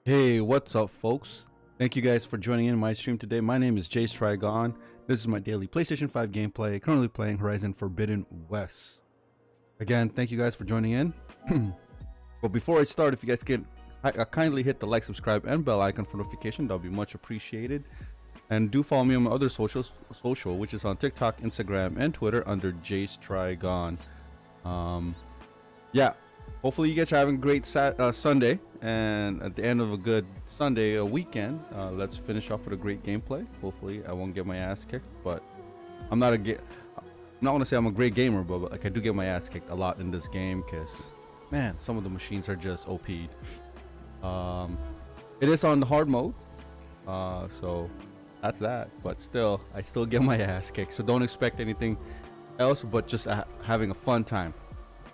Hey, what's up, folks? Thank you guys for joining in my stream today. My name is JaseTriggon. This is my daily PlayStation 5 gameplay, currently playing Horizon Forbidden West. Again, thank you guys for joining in. But before I start, if you guys can kindly hit the like, subscribe, and bell icon for notification, that would be much appreciated. And do follow me on my other social, which is on TikTok, Instagram, and Twitter under JaseTriggon. Yeah, hopefully you guys are having a great Sunday, and at the end of a good Sunday weekend, let's finish off with a great gameplay. Hopefully I won't get my ass kicked, but I'm not gonna say I'm a great gamer, but like I do get my ass kicked a lot in this game because, man, some of the machines are just OP'd. It is on the hard mode, so that's that. But still, I still get my ass kicked, so don't expect anything else but just having a fun time.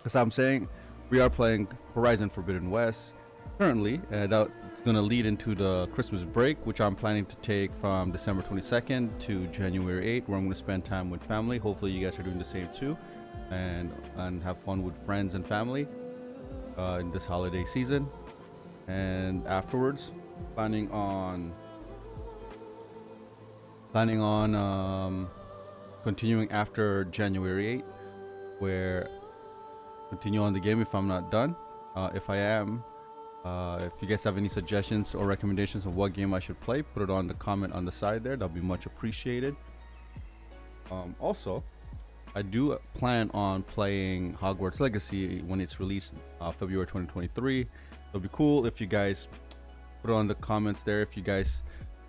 As I'm saying, we are playing Horizon Forbidden West currently, and that's going to lead into the Christmas break, which I'm planning to take from December 22nd to January 8th, where I'm going to spend time with family. Hopefully you guys are doing the same too, and have fun with friends and family in this holiday season. And afterwards, planning on continuing after January 8th, where continue on the game if I'm not done. If I am, if you guys have any suggestions or recommendations of what game I should play, put it on the comment on the side there. That'll be much appreciated. Also, I do plan on playing Hogwarts Legacy when it's released February 2023. It'll be cool if you guys put it on the comments there. If you guys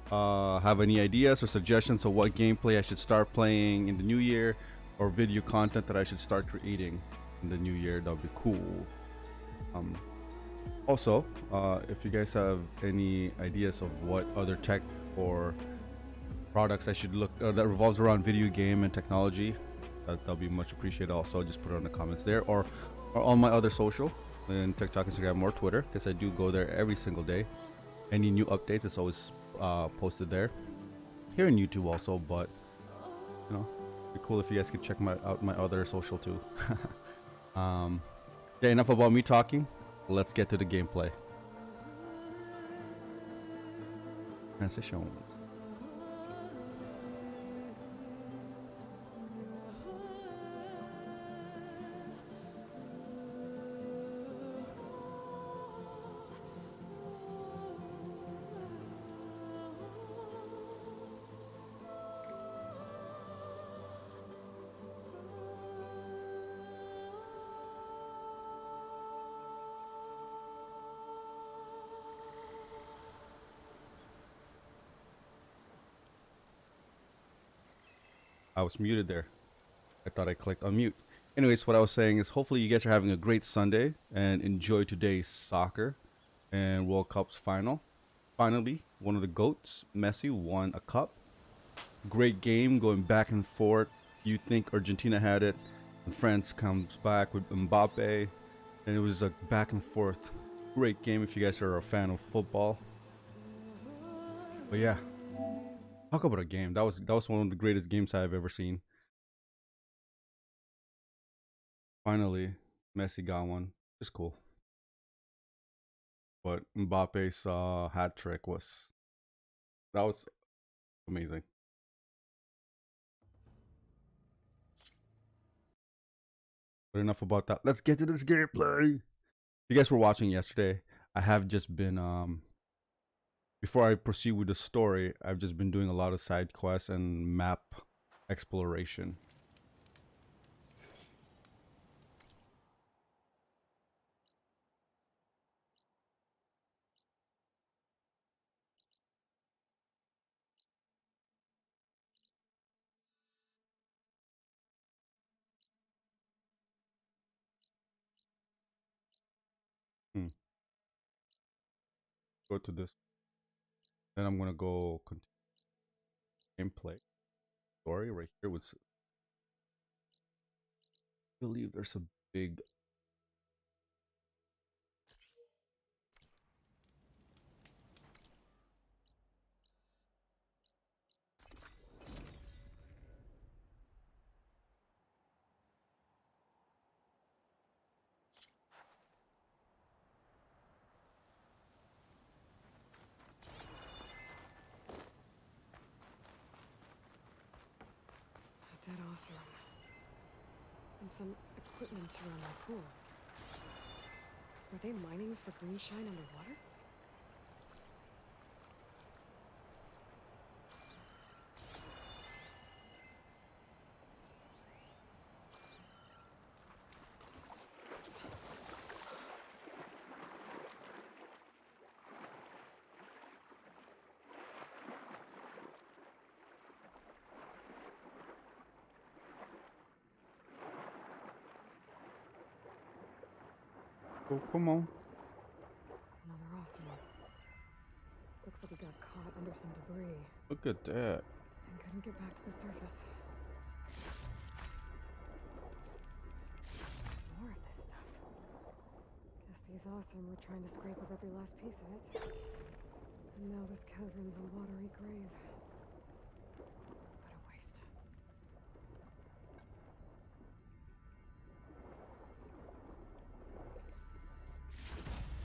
have any ideas or suggestions of what gameplay I should start playing in the new year, or video content that I should start creating in the new year, that'll be cool. Also, if you guys have any ideas of what other tech or products I should look that revolves around video game and technology, that'll be much appreciated. Also, just put it in the comments there, or on my other social, in TikTok, Instagram, or Twitter, because I do go there every single day. Any new updates, it's always posted there. Here in YouTube also, but you know, it'd be cool if you guys could check out my other social too. Yeah, enough about me talking. Let's get to the gameplay. Transition. I was muted there. I thought I clicked unmute. Anyways, what I was saying is hopefully you guys are having a great Sunday and enjoy today's soccer and World Cup's final. Finally, one of the GOATs, Messi, won a cup. Great game going back and forth. You think Argentina had it, and France comes back with Mbappe, and it was a back and forth. Great game if you guys are a fan of football. But yeah, talk about a game. That was one of the greatest games I've ever seen. Finally, Messi got one. It's cool. But Mbappe's hat trick was amazing. But enough about that. Let's get to this gameplay. If you guys were watching yesterday, I have just been before I proceed with the story, I've just been doing a lot of side quests and map exploration. Hmm. Go to this. Then I'm gonna go continue gameplay story right here. With I believe there's a big. Dead awesome. And some equipment around my pool. Were they mining for green shine underwater? Oh, come on. Another awesome. Looks like he got caught under some debris Look at that. and couldn't get back to the surface. More of this stuff. Guess these awesome were trying to scrape up every last piece of it. And now this cavern's a watery grave. What a waste.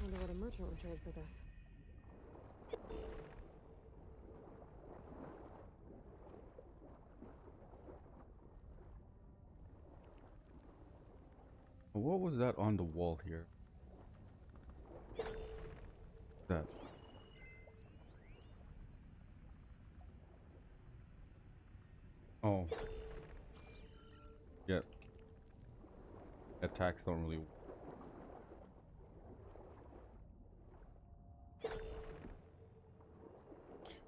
Wonder what a merchant would trade for this. What was that on the wall here? That. Oh. Yeah. Attacks don't really.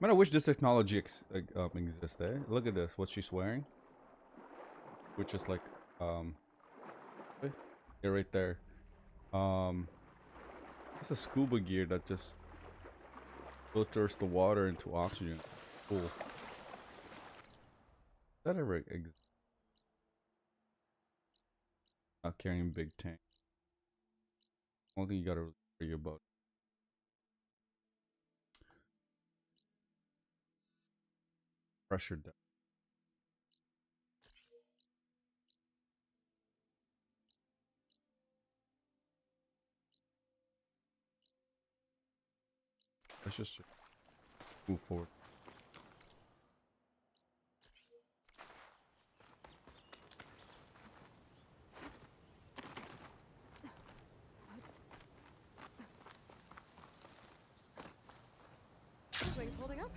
Man, I wish this technology exists. Eh? Look at this. What she's wearing, which is like, yeah, right there. It's a scuba gear that just filters the water into oxygen. Cool. That ever not carrying big tank? Only thing you gotta worry about. Pressure depth. Let's just move forward. This wing's holding up.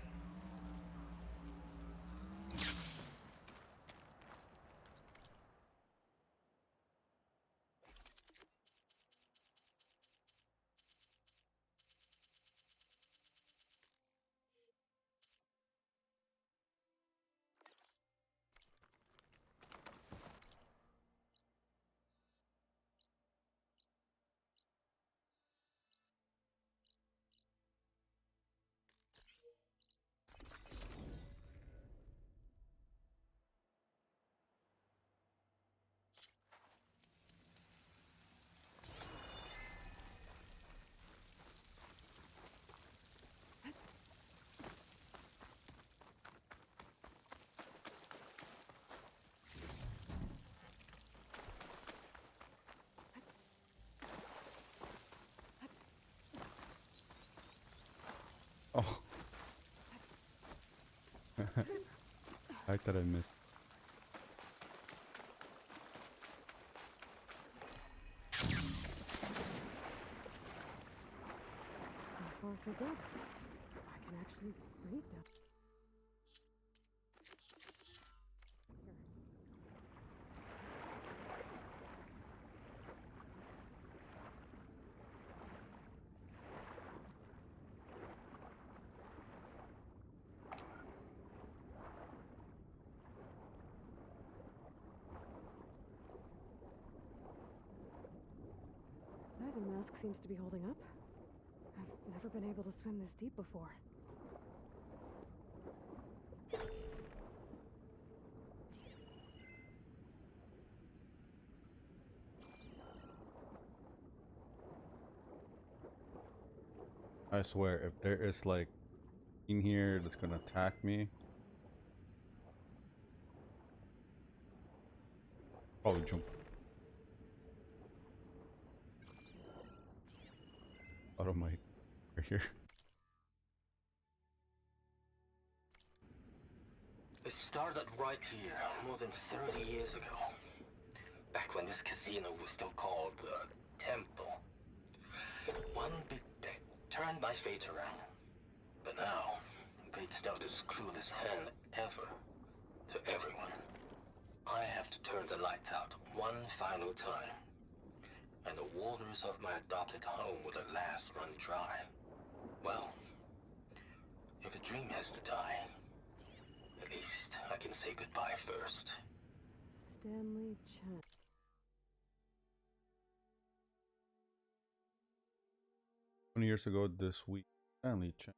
Oh, I thought I missed. So far, so good. I can actually breathe down here. The mask seems to be holding up. I've never been able to swim this deep before. I swear, if there is like in here that's gonna attack me, probably jump out of my right here. It started right here, more than 30 years ago. Back when this casino was still called the Temple. One big bet turned my fate around. But now, fate's dealt its cruelest hand ever to everyone. I have to turn the lights out one final time. And the waters of my adopted home will at last run dry. Well, if a dream has to die, at least I can say goodbye first. Stanley Chen. 20 years ago this week, Stanley Chen.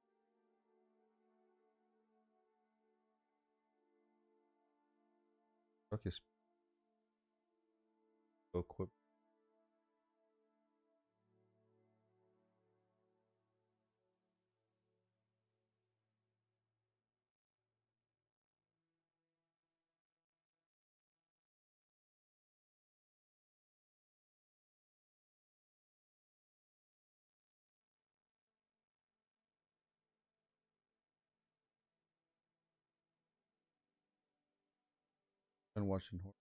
Fuck his equip. Been watching horror.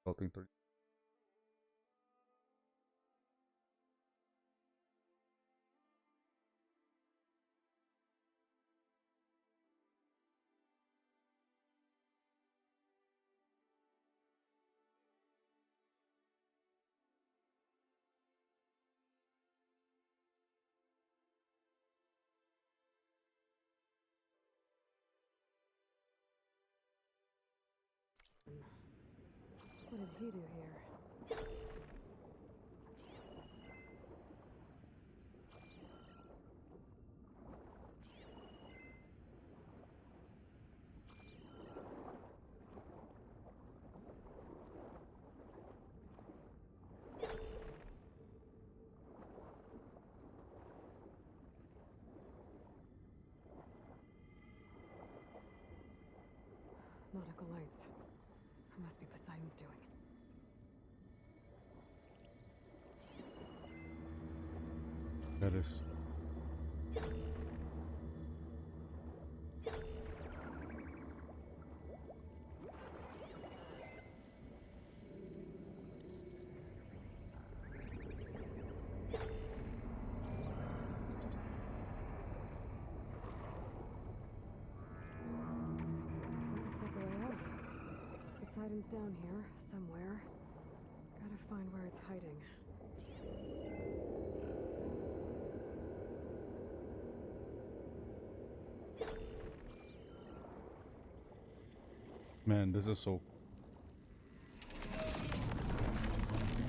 Salting 30. did he do here? Nautical lights. It must be Poseidon's doing. That is. Looks like a way out. Poseidon's down here, somewhere. Gotta find where it's hiding. Man, this is so.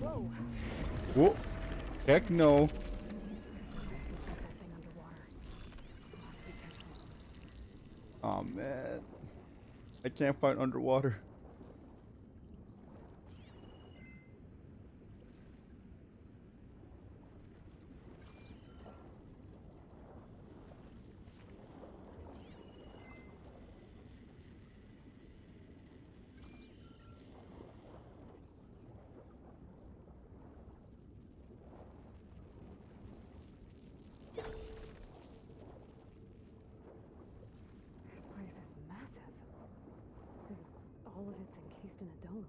Whoa! Whoa! Heck no! There's no way I can fight that thing underwater. I'll have to be careful. Oh man, I can't fight underwater. This place is massive. And all of it's encased in a dome.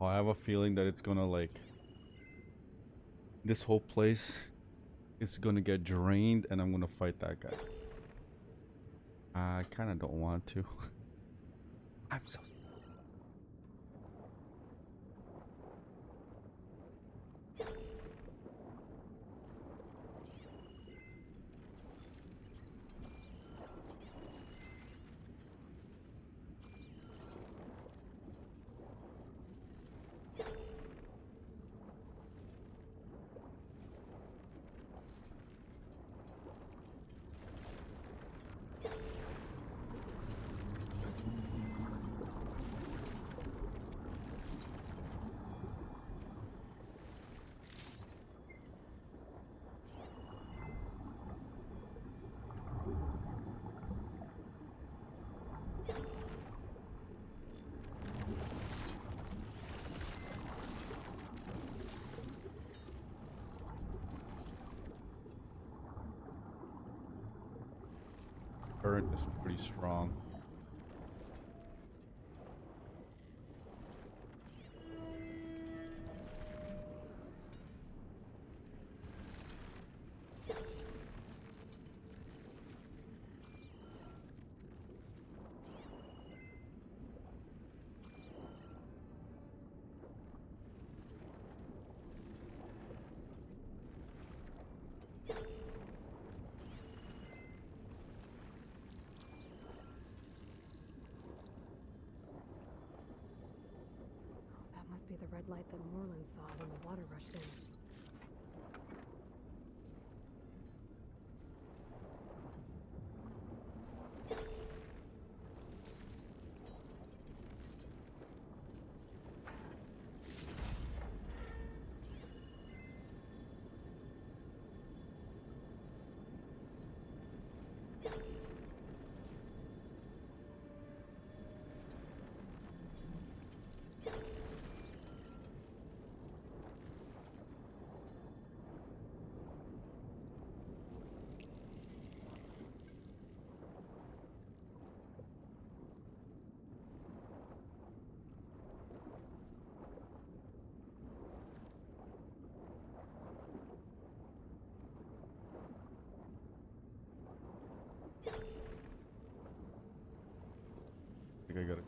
Oh, I have a feeling that it's gonna like. This whole place is gonna get drained, and I'm gonna fight that guy. I kind of don't want to. I'm so. Current is pretty strong. That must be the red light that Moreland saw when the water rushed in. I think I got it.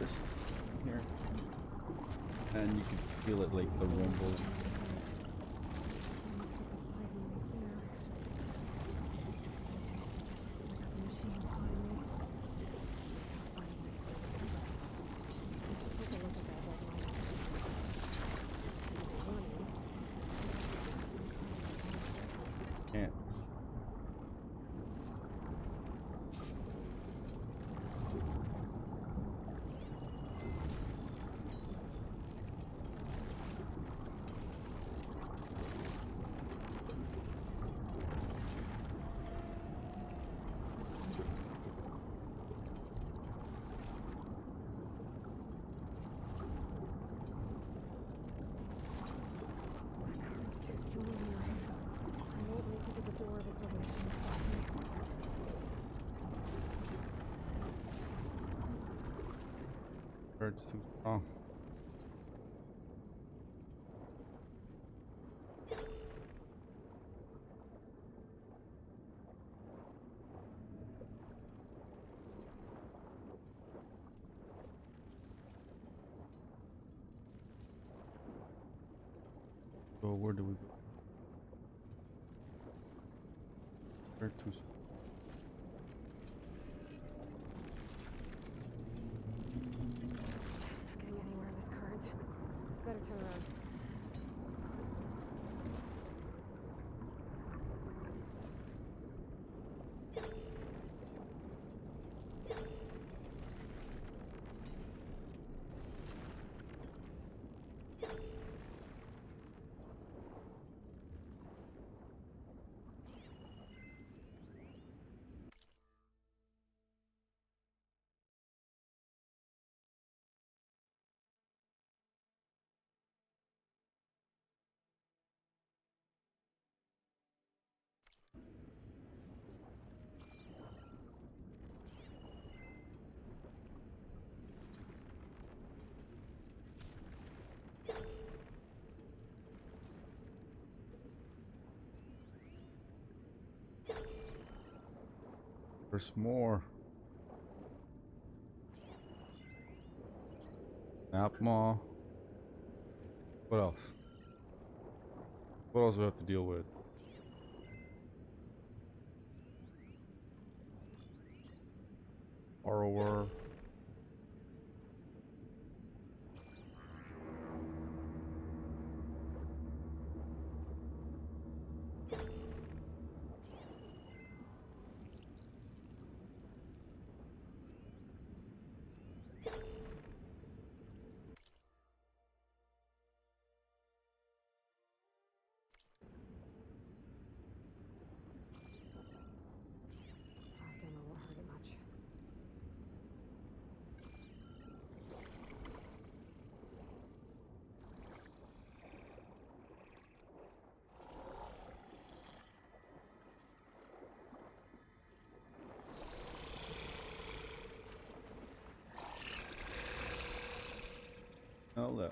this here, and you can feel it like the rumble. Can't. It's too strong. So where do we go? They're too strong. Getting anywhere in this current. Better turn around. There's more. Snap maw. What else? What else do we have to deal with? Borrower. Last ammo won't hurt it much. Hello.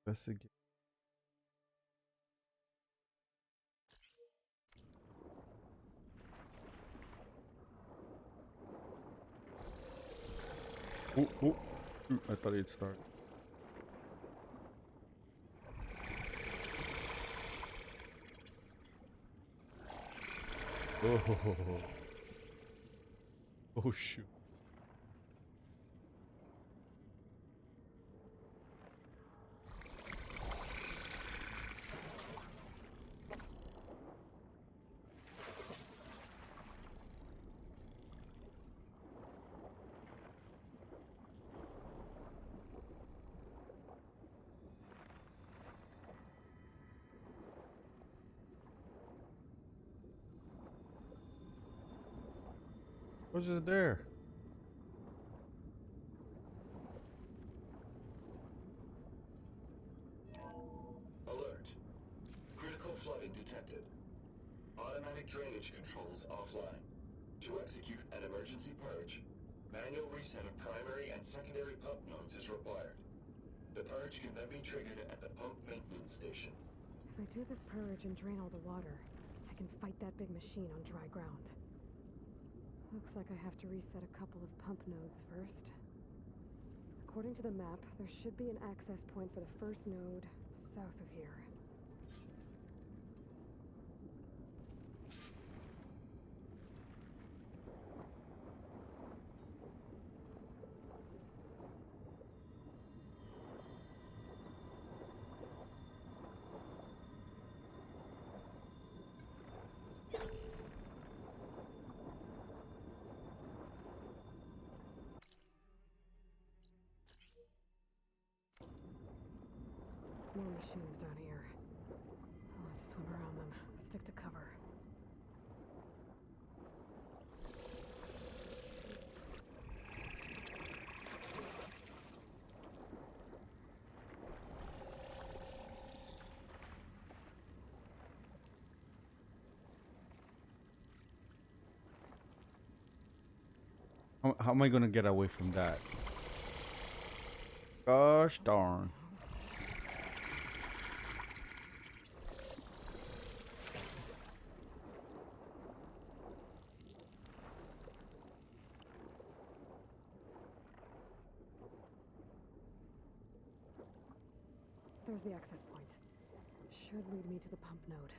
Investigate. Oh, oh. Shoot, I thought he'd start. Oh, oh shoot. Was it there? Alert. Critical flooding detected. Automatic drainage controls offline. To execute an emergency purge, manual reset of primary and secondary pump nodes is required. The purge can then be triggered at the pump maintenance station. If I do this purge and drain all the water, I can fight that big machine on dry ground. Looks like I have to reset a couple of pump nodes first. According to the map, there should be an access point for the first node south of here. More machines down here. I'll have to swim around them. Stick to cover. How am I gonna get away from that? Gosh darn. There's the access point. Should lead me to the pump node.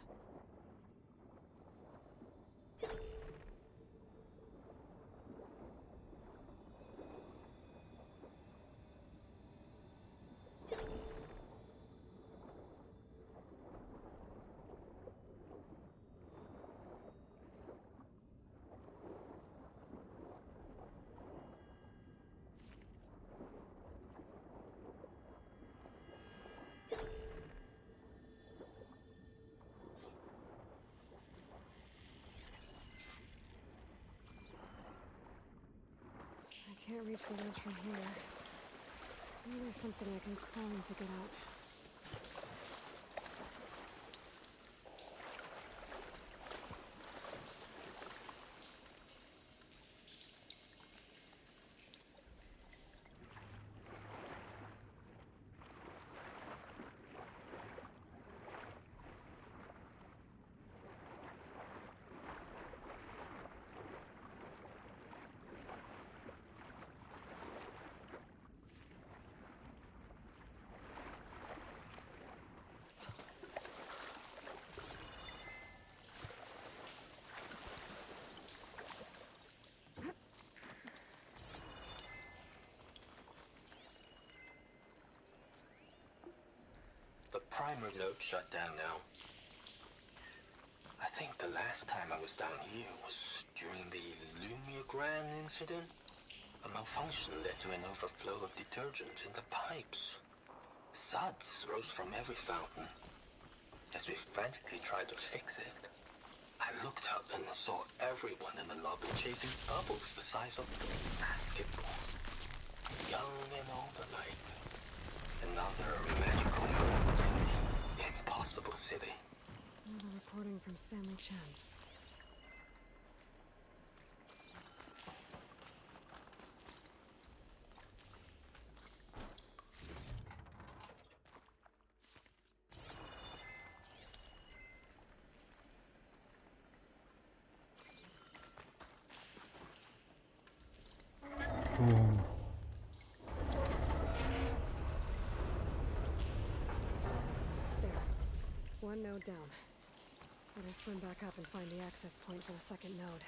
I can't reach the ledge from here. Maybe there's something I can climb to get out. The primer node shut down now. I think the last time I was down here was during the Lumiogran incident. A malfunction led to an overflow of detergent in the pipes. Suds rose from every fountain. As we frantically tried to fix it, I looked up and saw everyone in the lobby chasing bubbles the size of basketballs. Young and old alike. Another magical moment in the impossible city. Another reporting from Stanley Chen. Boom. There. One node down. Better swim back up and find the access point for the second node.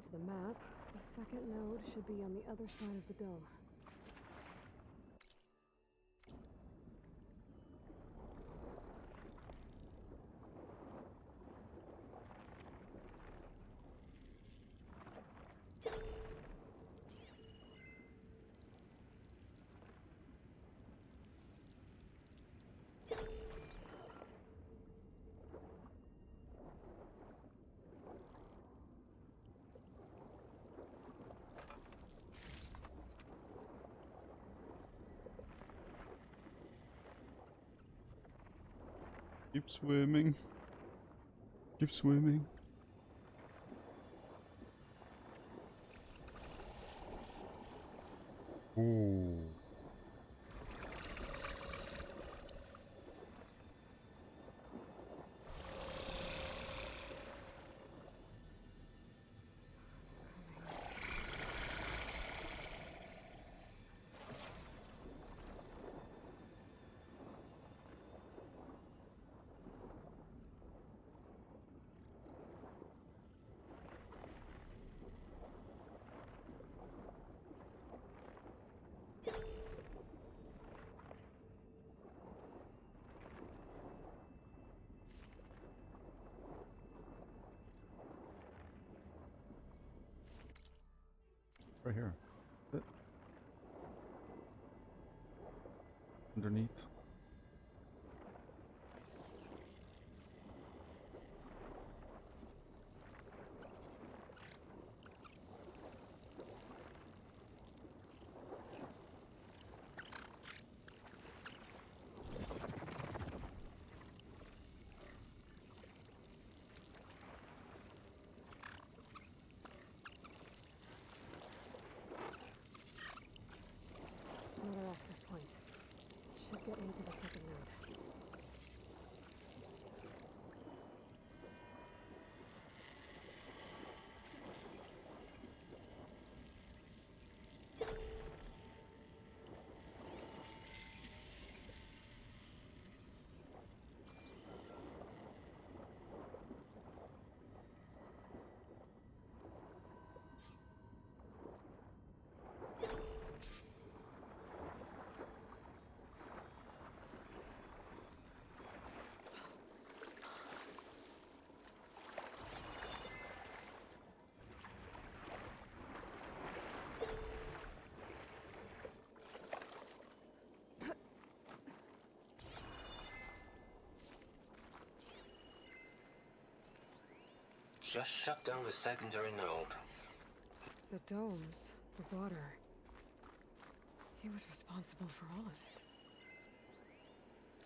According to the map, the second node should be on the other side of the dome. Keep swimming. Keep swimming. Ooh. Right here. Is it? Underneath. Another access point. Should get into the second node. Just shut down the secondary node. The domes, the water. He was responsible for all of it.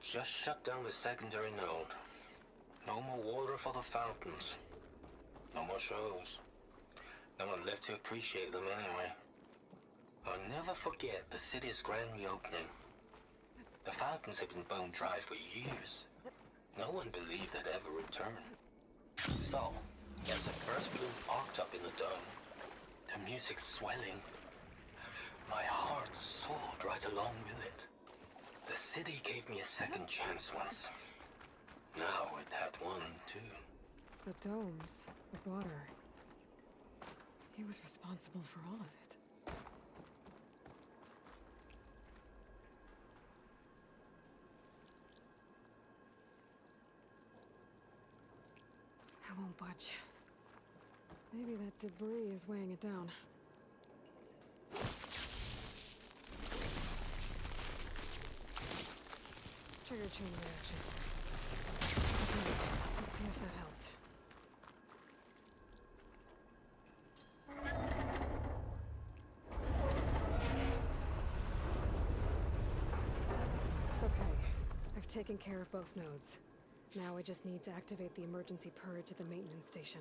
Just shut down the secondary node. No more water for the fountains. No more shows. No one left to appreciate them anyway. I'll never forget the city's grand reopening. The fountains had been bone dry for years. No one believed they'd ever return. So, as the first bloom arced up in the dome, the music swelling, my heart soared right along with it. The city gave me a second chance once. Now it had one too. The domes, the water. He was responsible for all of it. I won't budge. Maybe that debris is weighing it down. Let's trigger chain reaction. Okay, let's see if that helped. Okay, I've taken care of both nodes. Now I just need to activate the emergency purge at the maintenance station.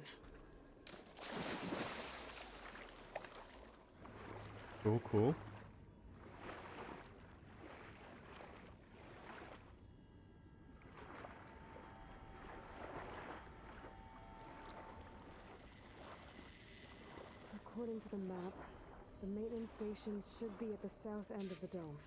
Cool, cool. According to the map, the maintenance stations should be at the south end of the dome.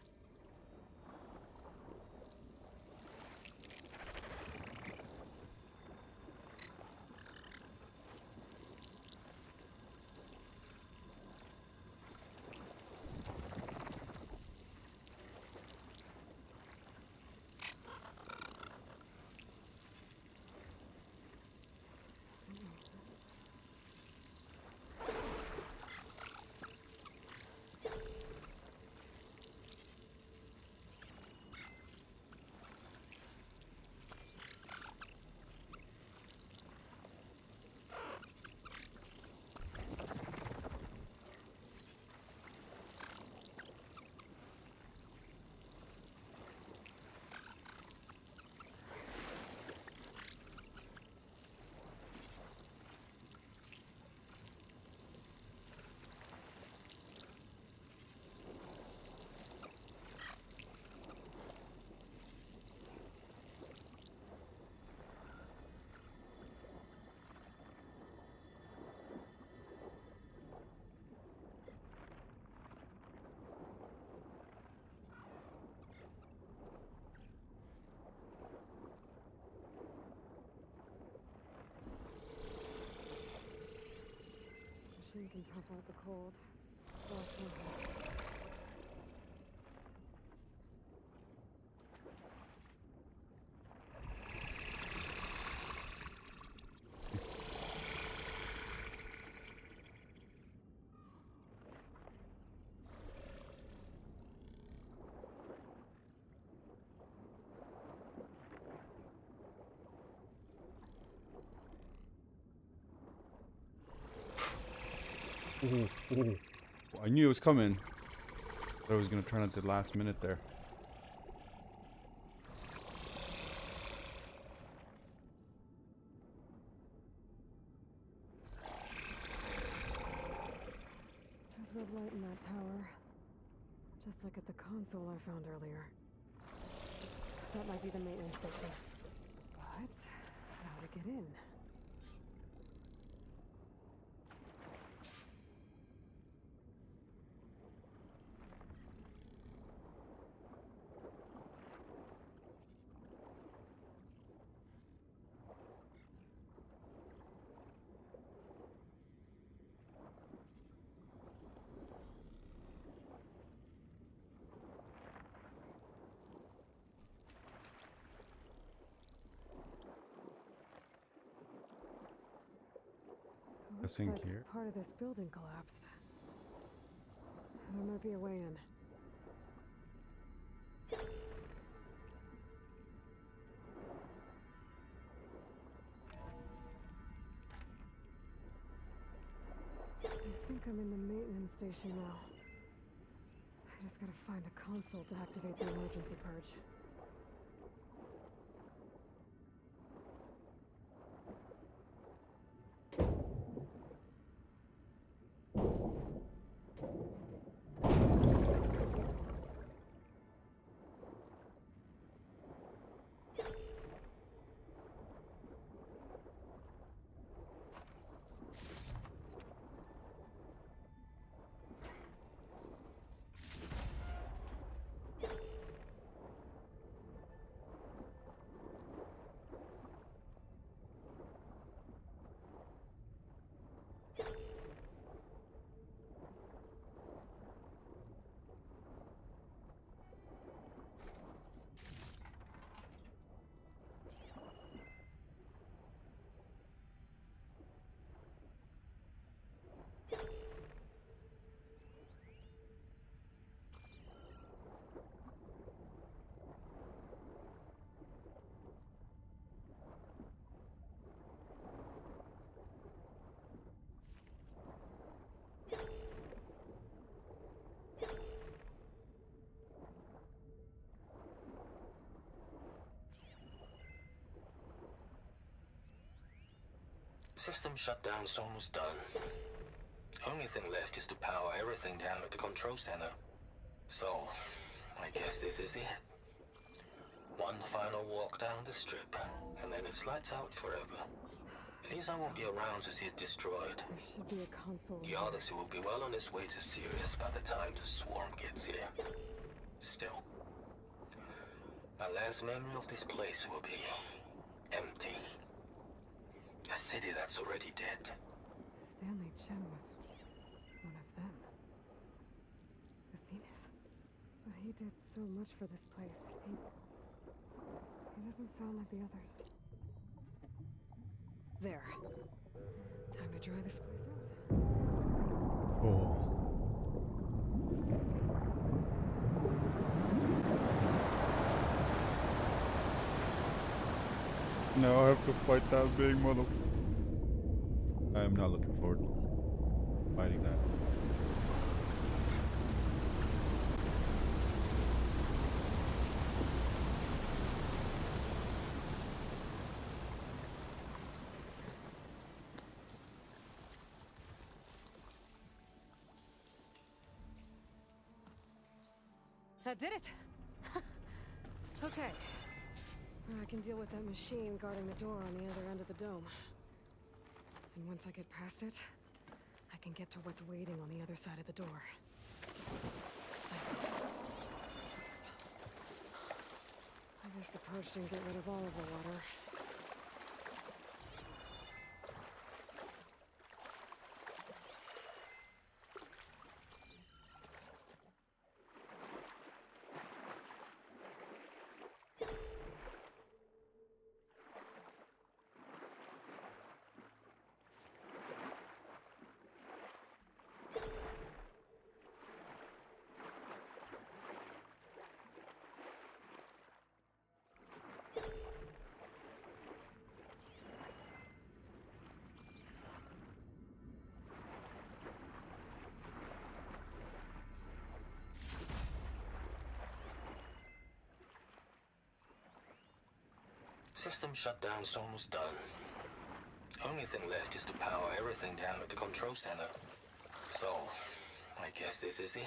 can tough out the cold. Lost one heart. Ooh, ooh. Well, I knew it was coming. But I was gonna turn at the last minute there. There's red light in that tower. Just like at the console I found earlier. That might be the maintenance station. But how to get in? Looks Guessing like here. part of this building collapsed. There might be a way in. I think I'm in the maintenance station now. I just gotta find a console to activate the emergency purge. System shutdown's almost done. Only thing left is to power everything down at the control center. So, I guess this is it. One final walk down the strip, and then it's lights out forever. At least I won't be around to see it destroyed. There should be a console. The Odyssey will be well on its way to Sirius by the time the swarm gets here. Still, my last memory of this place will be empty. A city that's already dead. Stanley Chen was one of them. The Zenith. But he did so much for this place. He doesn't sound like the others. There. Time to dry this place out. Oh. Now I have to fight that big mother. I am not looking forward to fighting that. That did it! Okay. I can deal with that machine guarding the door on the other end of the dome. And once I get past it, I can get to what's waiting on the other side of the door. Exciting. I guess the purge didn't get rid of all of the water. System shutdown's almost done. Only thing left is to power everything down at the control center. So, I guess this is it.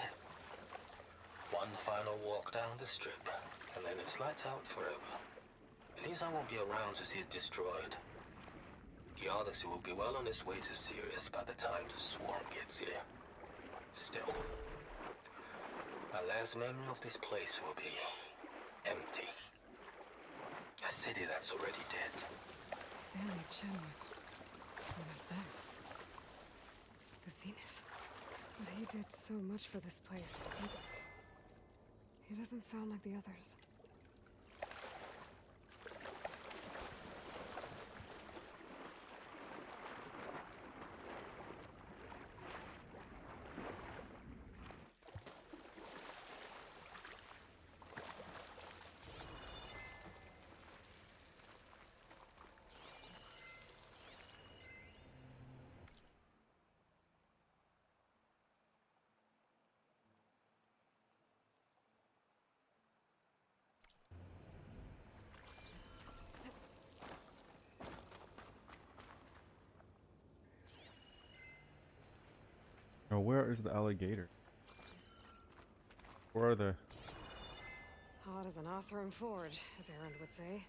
One final walk down the strip, and then it's lights out forever. At least I won't be around to see it destroyed. The Odyssey will be well on its way to Sirius by the time the swarm gets here. Still, my last memory of this place will be empty. A city that's already dead. Stanley Chen was one of them. The Zenith. But he did so much for this place. He doesn't sound like the others. Now, where is the alligator? Where are the... Hot as an Oseram forge, as Erend would say.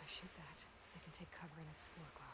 If I shoot that, I can take cover in its spore cloud.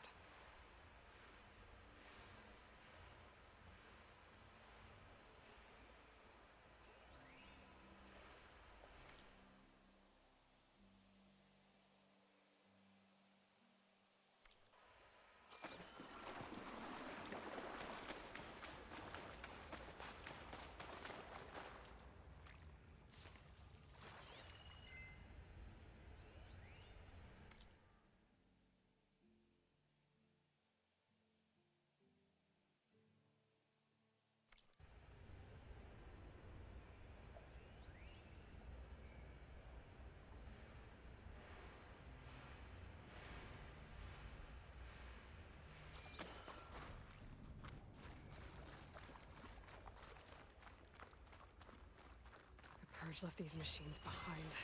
The Purge left these machines behind.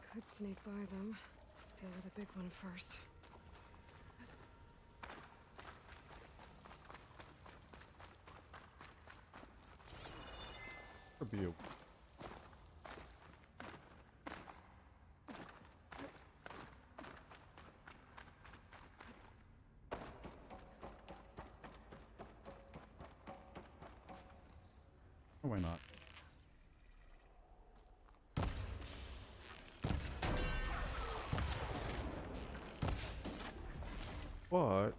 I could sneak by them. Deal with the big one first. Could be a... Why not? But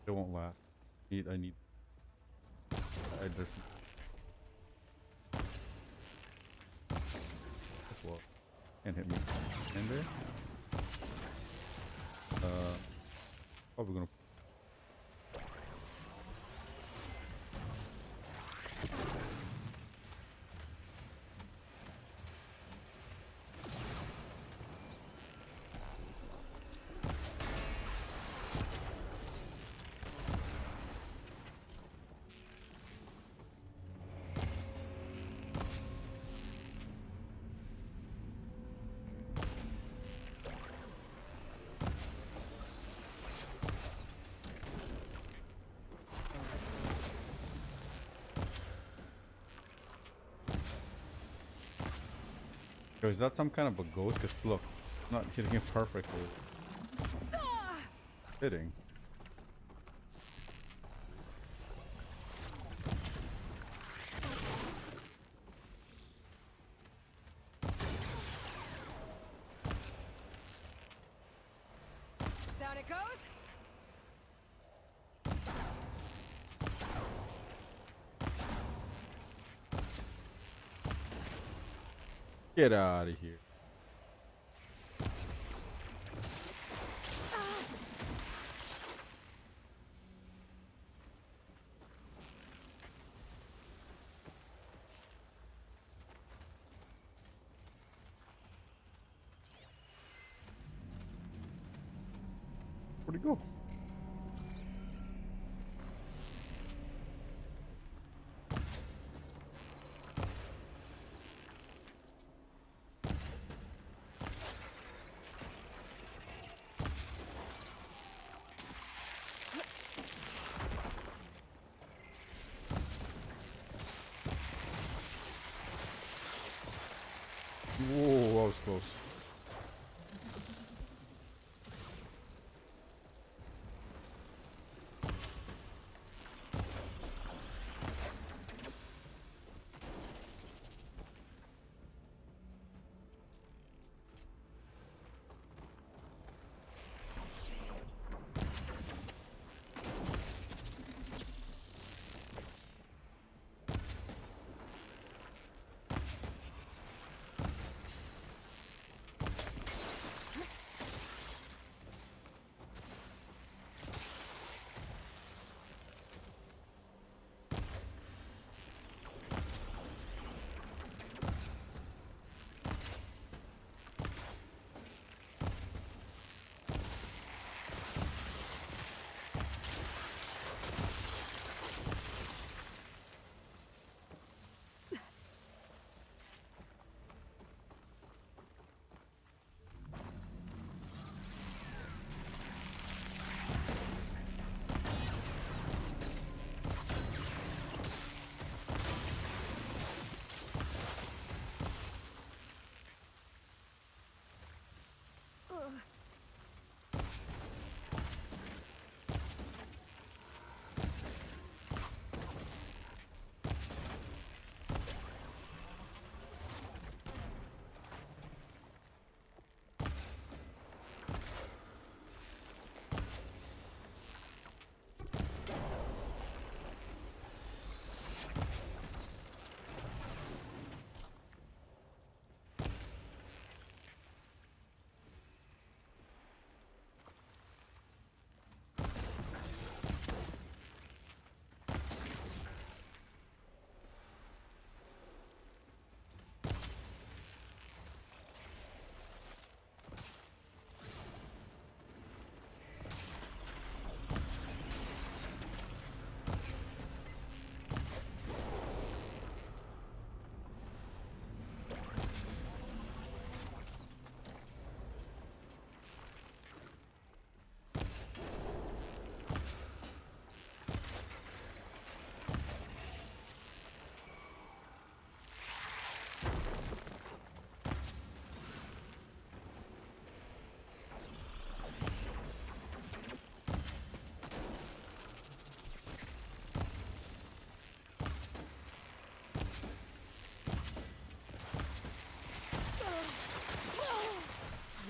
it won't last. I need I just as well. Can't hit me. In there? Probably gonna Yo, is that some kind of a ghost? Cause look, I'm not hitting it perfectly. Hitting. it goes. Get out of here. Where'd he go? Whoa, that was close.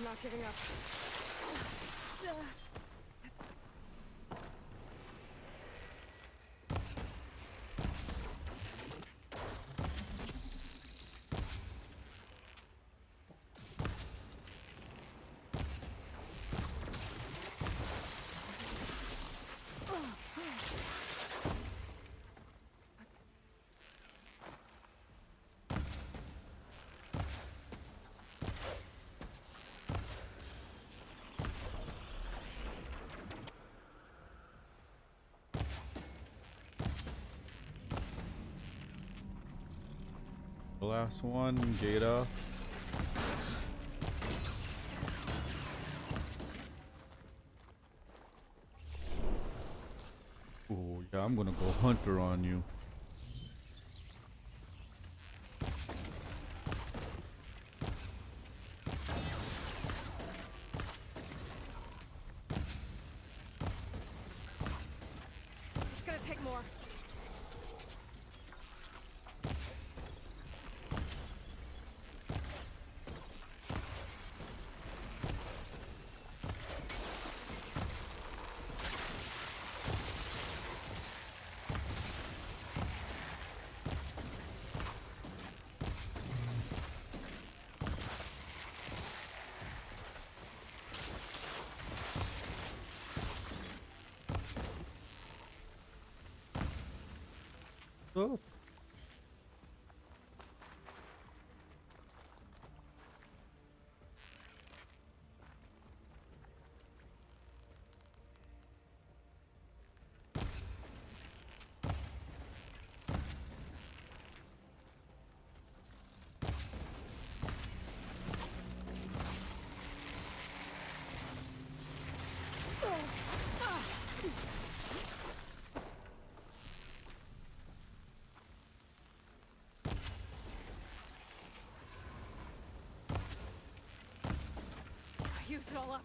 I'm not giving up. The last one, gate up. Oh yeah, I'm gonna go hunter on you. It's gonna take more. Oh. I used it all up.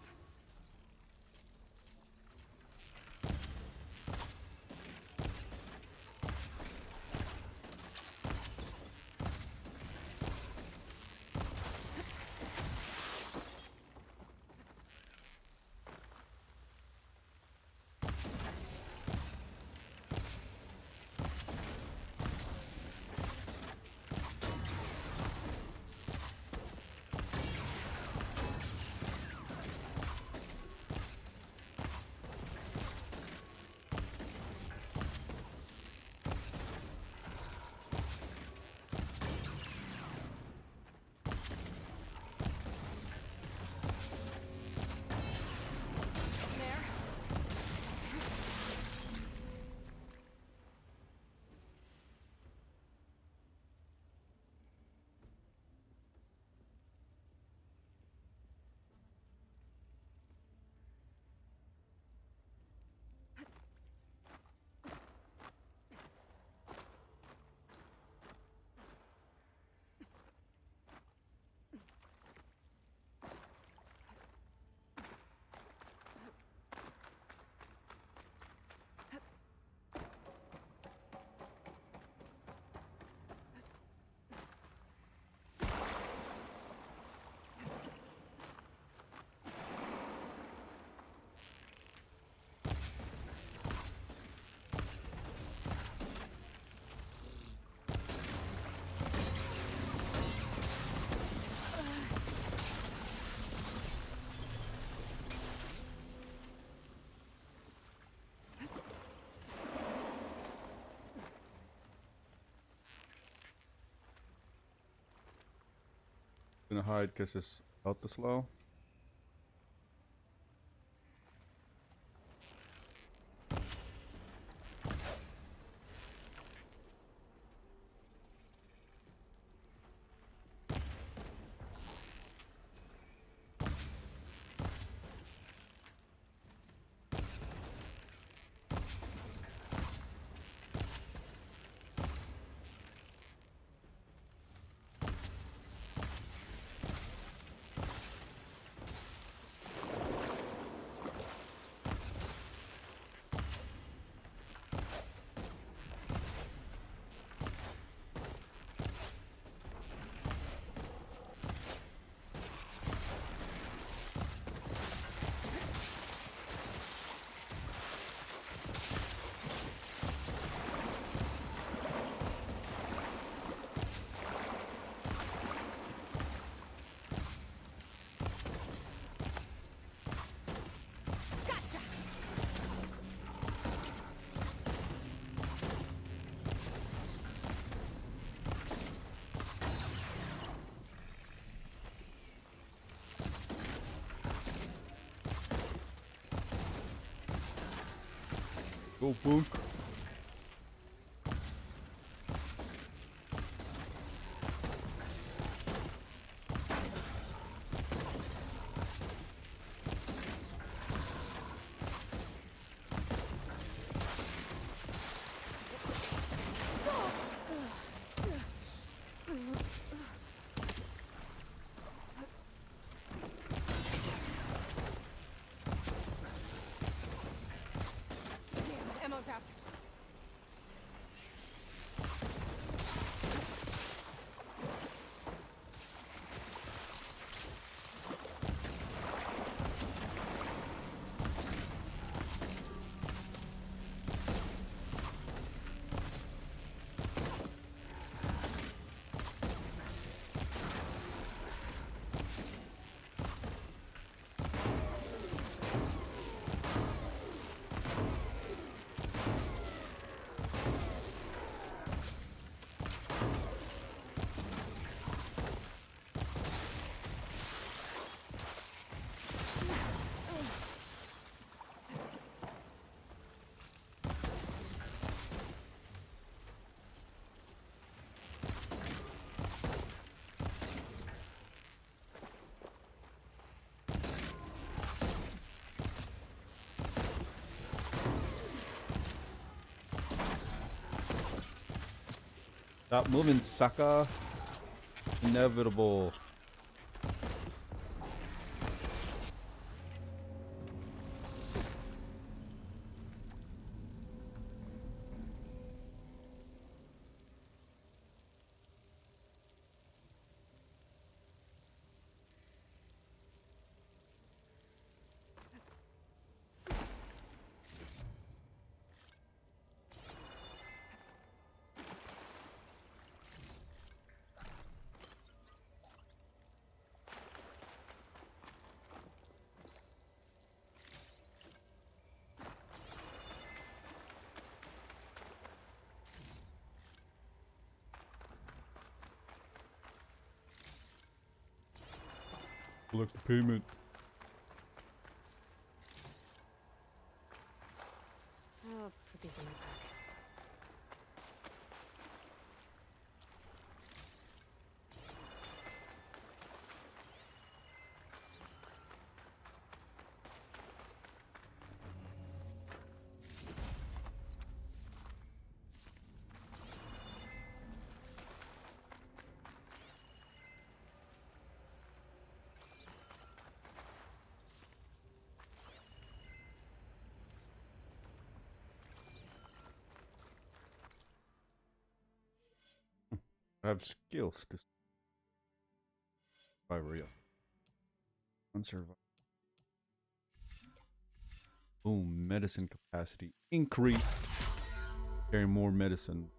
There. Gonna hide because it's out the slow. Go, boom. Damn, ammo's out. Stop moving, sucker. Inevitable. Collect the payment. I'll put these in my pack. I have skills to survive real. Unsurvive. Boom, medicine capacity increased. Carry more medicine.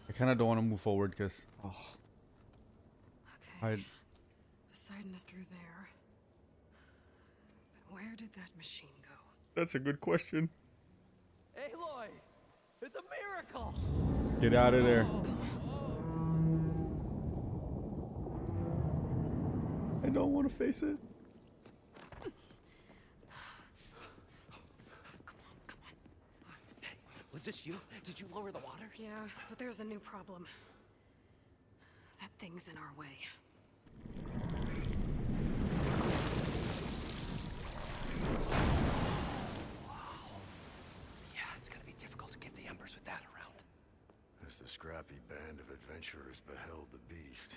I kind of don't want to move forward because Okay. Poseidon is through there. But where did that machine go? that's a good question. Aloy! It's a miracle! Get out of there. I don't want to face it. Come on. Hey, was this you? Did you lower the waters? Yeah, but there's a new problem. That thing's in our way. Wow. Yeah, it's gonna be difficult to get the embers with that around. As the scrappy band of adventurers beheld the beast,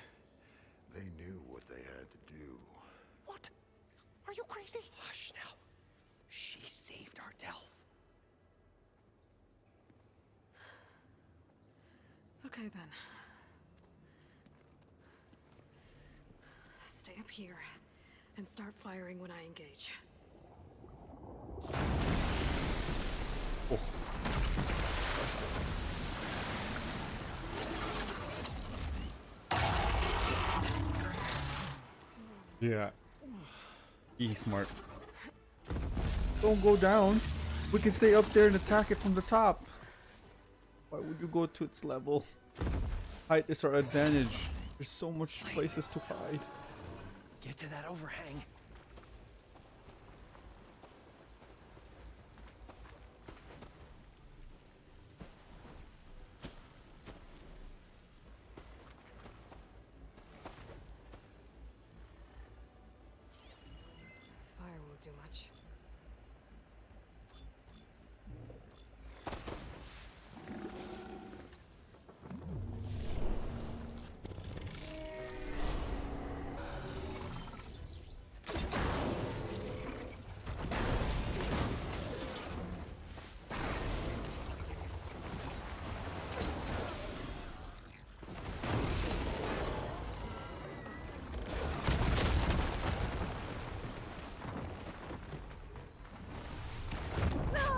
they knew what they had to do. What? Are you crazy? Hush now. She saved our Delph. Okay then. Stay up here and start firing when I engage. Yeah. Be smart. Don't go down. We can stay up there and attack it from the top. Why would you go to its level? Height is our advantage. There's so much places to hide. Get to that overhang. Fire won't do much. much.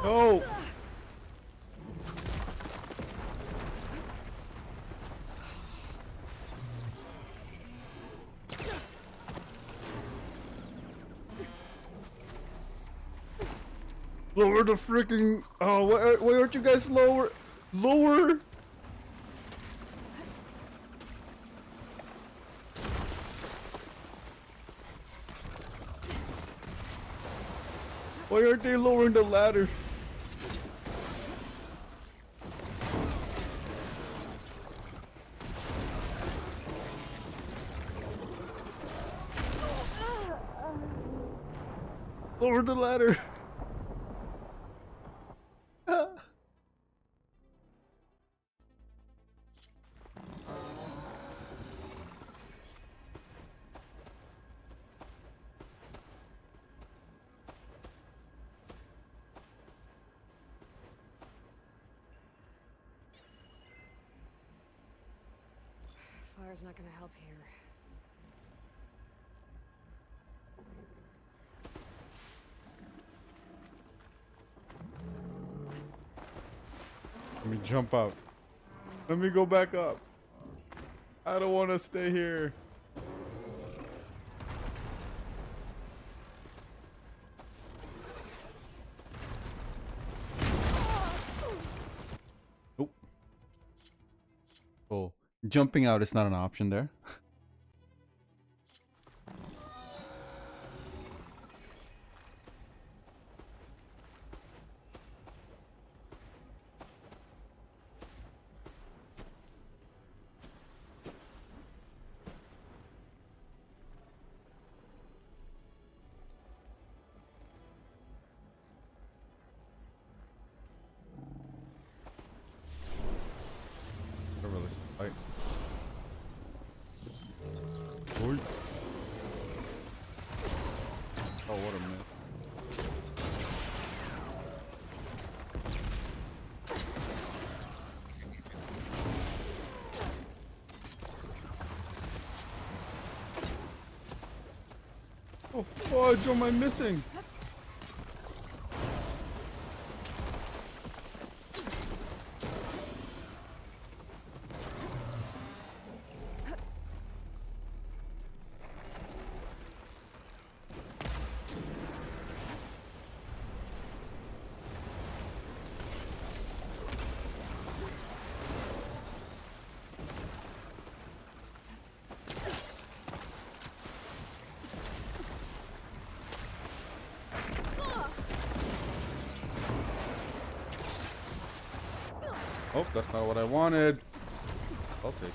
No! Lower the freaking... Oh, why aren't you guys lower? Lower! Why aren't they lowering the ladder? Lower the ladder. Fire's not gonna help here. Let me jump out. Let me go back up. I don't want to stay here. Nope. Oh, jumping out is not an option there. Right. Oi. Oh, what a minute. Oh, fudge, what am I missing? Oh, that's not what I wanted. I'll take it.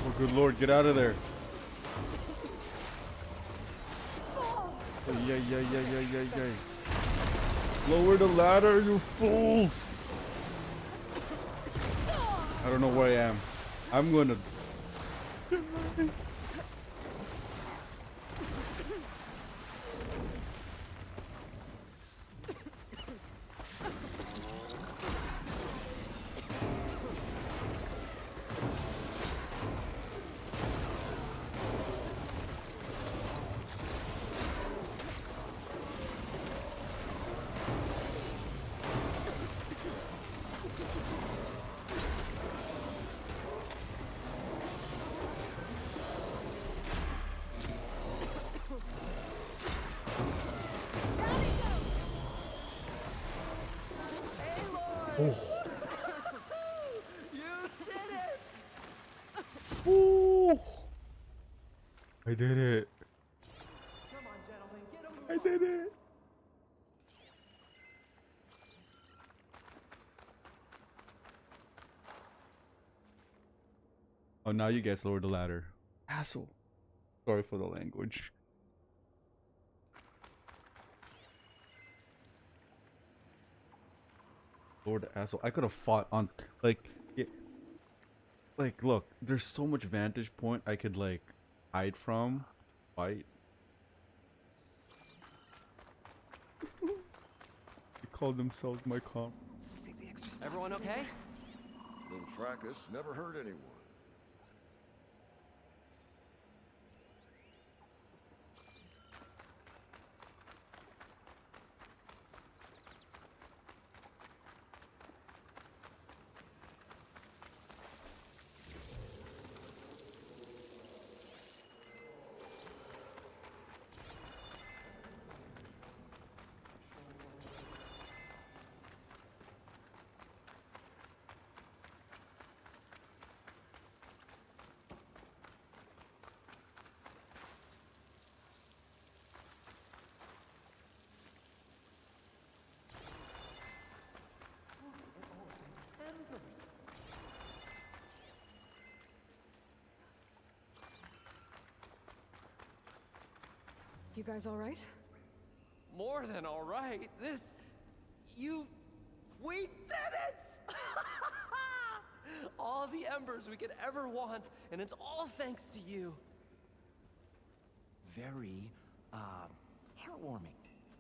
Oh, good lord, get out of there. Oh, yeah. Lower the ladder, you fools. I don't know where I am. I'm gonna. Ooh. I did it. I did it. Oh, now you guys lower the ladder. Asshole. Sorry for the language. Lord asshole. I could have fought on like like look, there's so much vantage point I could like hide from. Fight. They called themselves my comp. Save the extra stuff. Everyone okay? Little fracas never hurt anyone. You guys all right? More than all right. We did it! All the embers we could ever want, and it's all thanks to you. Very, heartwarming.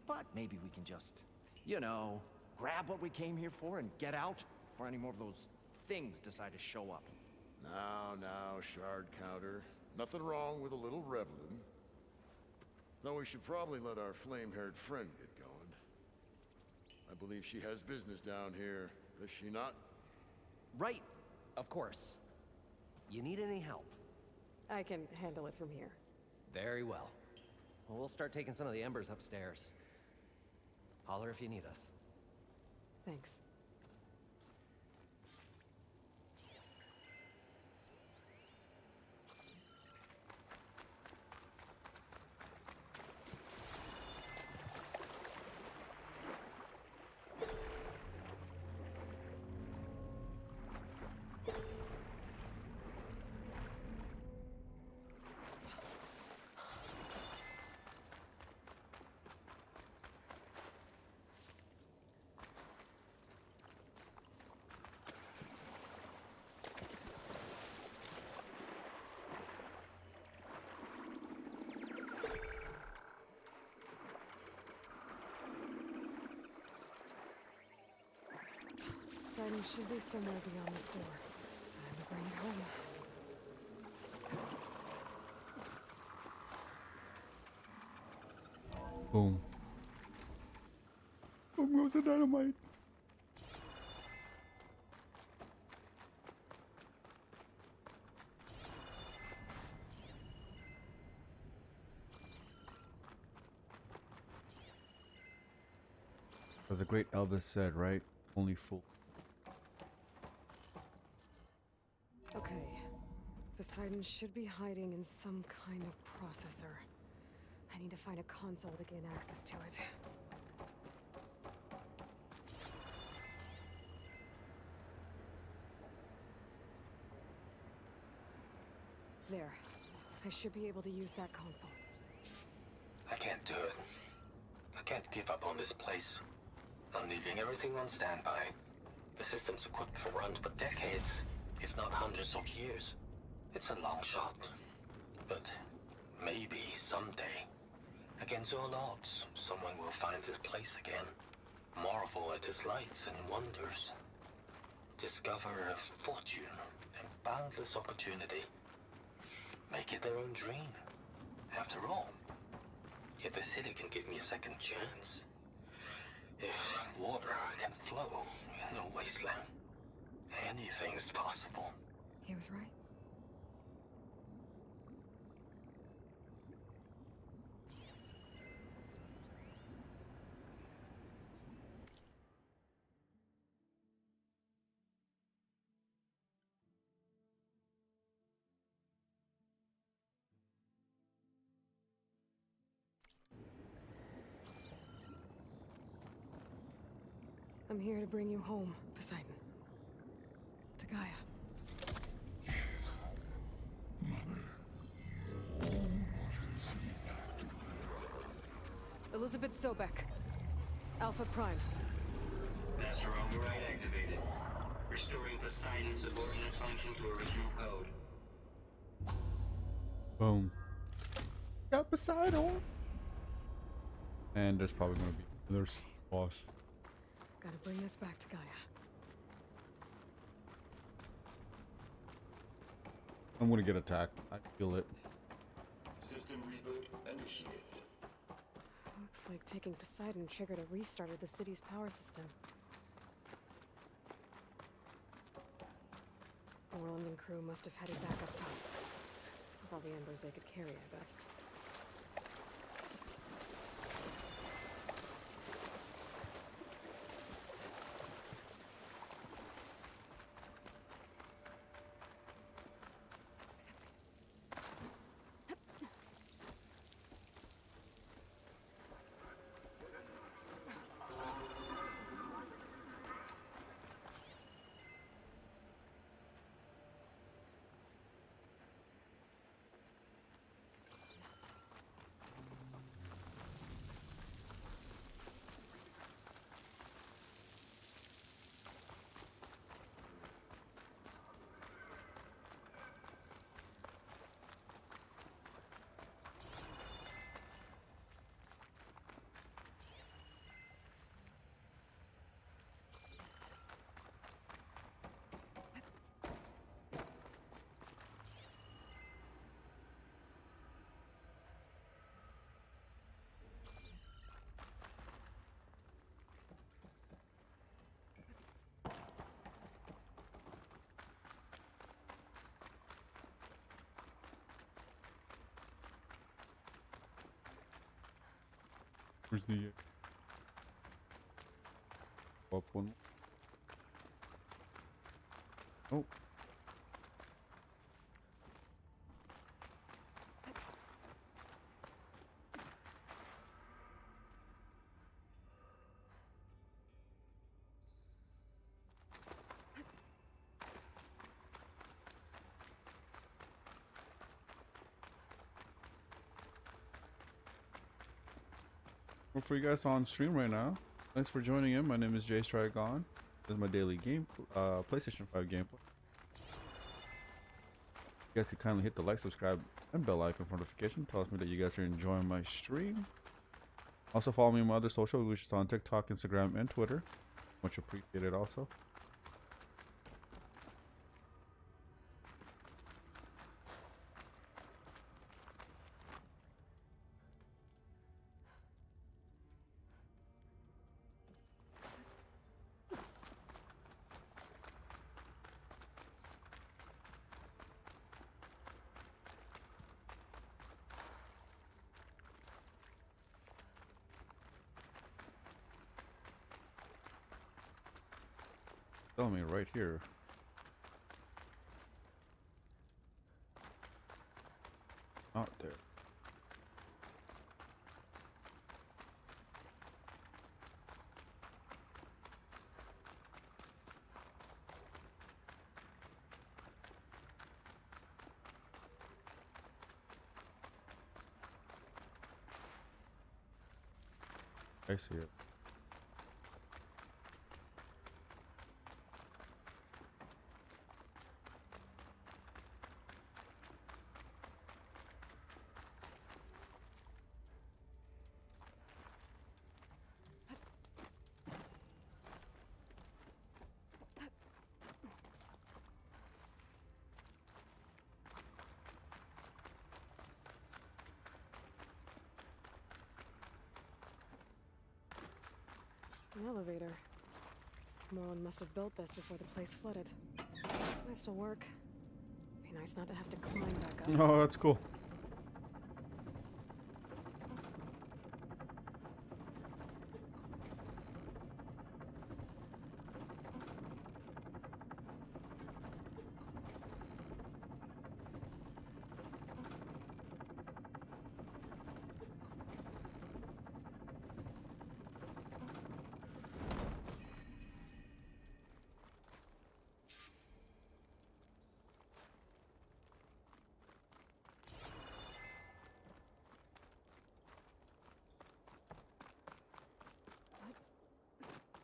But maybe we can just, you know, grab what we came here for and get out before any more of those things decide to show up. Now, shard counter. Nothing wrong with a little reveling. Though we should probably let our flame-haired friend get going. I believe she has business down here, does she not? Right, of course. You need any help? I can handle it from here. Very well. Well, we'll start taking some of the embers upstairs. Holler if you need us. Thanks. Poseidon should be somewhere beyond this door. Time to bring it home. Boom. Boom goes the dynamite. As the great Elvis said, right? Only fool. Okay. Poseidon should be hiding in some kind of processor. I need to find a console to gain access to it. There. I should be able to use that console. I can't do it. I can't give up on this place. I'm leaving everything on standby. The system's equipped for runs for decades. if not hundreds of years. It's a long shot, but maybe someday, against all odds, someone will find this place again, marvel at its lights and wonders, discover a fortune and boundless opportunity, make it their own dream. After all, if the city can give me a second chance, if water can flow in a wasteland, anything's possible. He was right. I'm here to bring you home, Poseidon. To Gaia. Elizabeth Sobek. Alpha Prime. Master override activated. Restoring Poseidon's subordinate function to original code. Boom. Got Poseidon. And there's probably gonna be another boss. Gotta bring this back to Gaia. I'm gonna get attacked. I feel it. System reboot initiated. Looks like taking Poseidon triggered a restart of the city's power system. Orland and crew must have headed back up top. With all the embers they could carry, I bet. Where's the up one? Oh. Well, for you guys on stream right now, thanks for joining in. My name is JaseTriggon. This is my daily game, PlayStation 5 gameplay. You guys can kindly hit the like, subscribe, and bell icon for notification. Tells me that you guys are enjoying my stream. Also follow me on my other social, which is on TikTok, Instagram, and Twitter. Much appreciated also. Tell me right here. Out there. I see it. An elevator. Moreland must have built this before the place flooded. Might still work. Be nice not to have to climb back up. Oh, that's cool.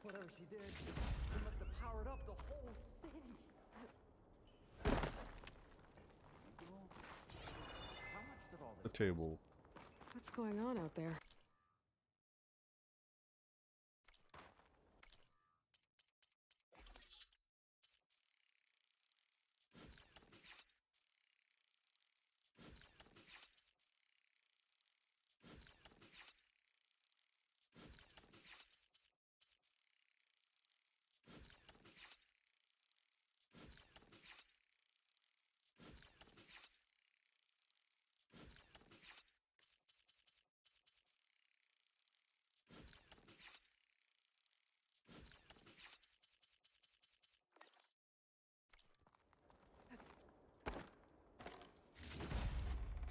Whatever she did, she must have powered up the whole city. How much did all The this table. What's going on out there?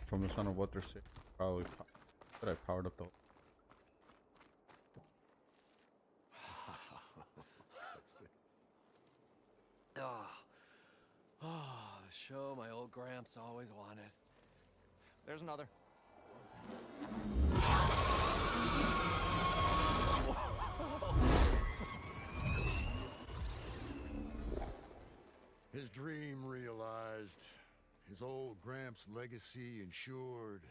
From the sound of what they're saying, probably but I powered up the. The show my old Gramps always wanted. There's another. His dream realized. His old Gramps' legacy ensured.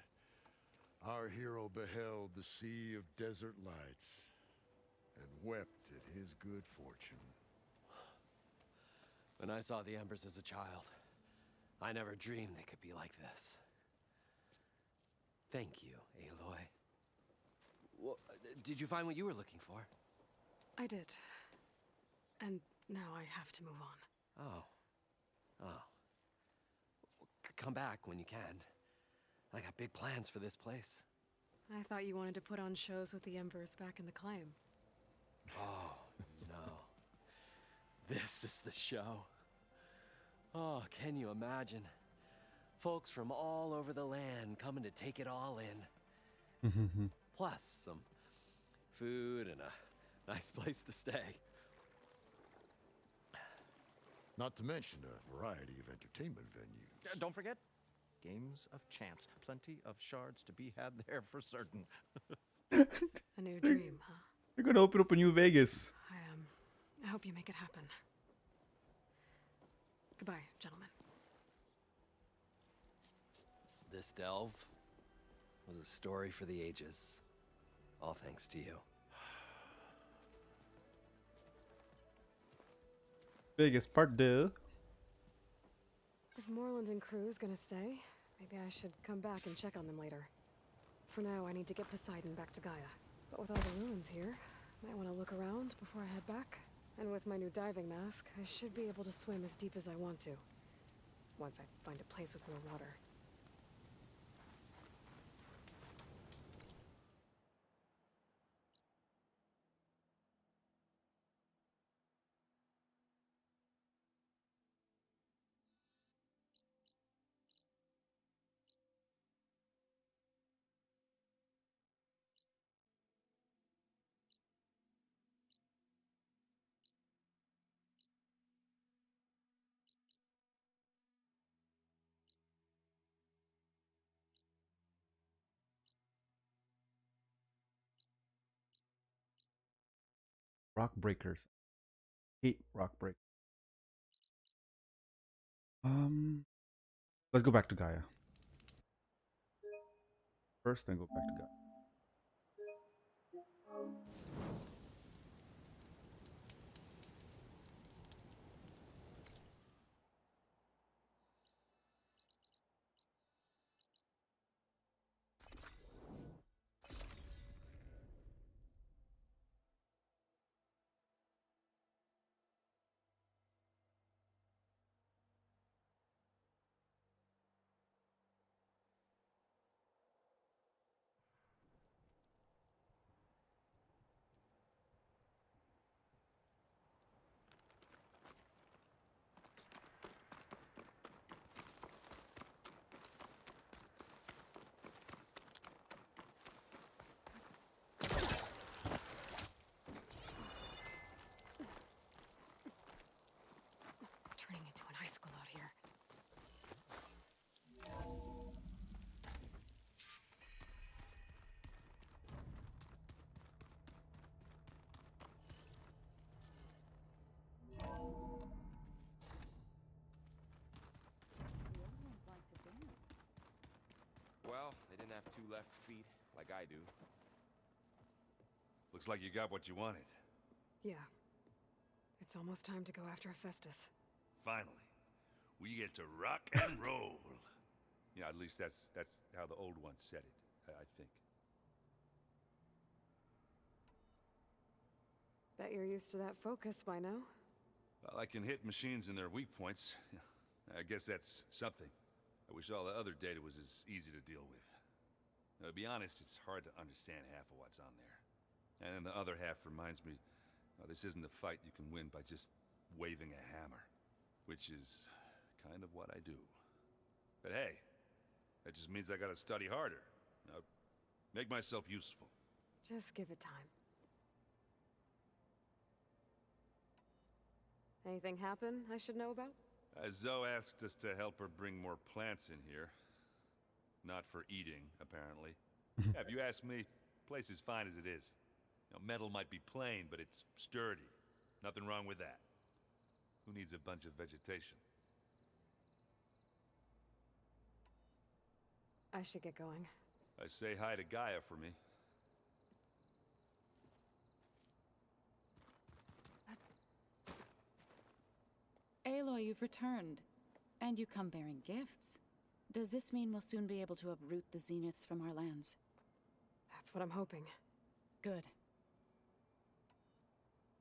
Our hero beheld the sea of desert lights and wept at his good fortune. When I saw the embers as a child, I never dreamed they could be like this. Thank you, Aloy. Well, did you find what you were looking for? I did. And now I have to move on. Oh. Well, come back when you can. I got big plans for this place. I thought you wanted to put on shows with the Embers back in the claim. Oh, no. This is the show. Oh, can you imagine? Folks from all over the land coming to take it all in. Plus some food and a nice place to stay. Not to mention a variety of entertainment venues. Don't forget, games of chance. Plenty of shards to be had there for certain. A new dream, huh? They're gonna open up a new Vegas. I hope you make it happen. Goodbye, gentlemen. This delve was a story for the ages. All thanks to you. Vegas part 2. If Moreland and crew's gonna stay, maybe I should come back and check on them later. For now, I need to get Poseidon back to Gaia. But with all the ruins here, might want to look around before I head back. And with my new diving mask, I should be able to swim as deep as I want to. Once I find a place with more water. Rock breakers. Hate rock break. Let's go back to Gaia. First, then go back to Gaia. have 2 left feet, like I do. Looks like you got what you wanted. Yeah. It's almost time to go after Hephaestus. Finally. We get to rock and roll. Yeah, at least that's how the old ones said it, I think. Bet you're used to that focus by now. Well, I can hit machines in their weak points. I guess that's something. I wish all the other data was as easy to deal with. Now, to be honest, it's hard to understand half of what's on there. And then the other half reminds me, this isn't a fight you can win by just waving a hammer. Which is kind of what I do. But hey, that just means I gotta study harder. Now, make myself useful. Just give it time. Anything happen I should know about? Zoe asked us to help her bring more plants in here. Not for eating, apparently. Yeah, if you ask me, place is fine as it is. You know, metal might be plain, but it's sturdy. Nothing wrong with that. Who needs a bunch of vegetation? I should get going. Say hi to Gaia for me. Aloy, you've returned. And you come bearing gifts. Does this mean we'll soon be able to uproot the Zeniths from our lands? That's what I'm hoping. Good.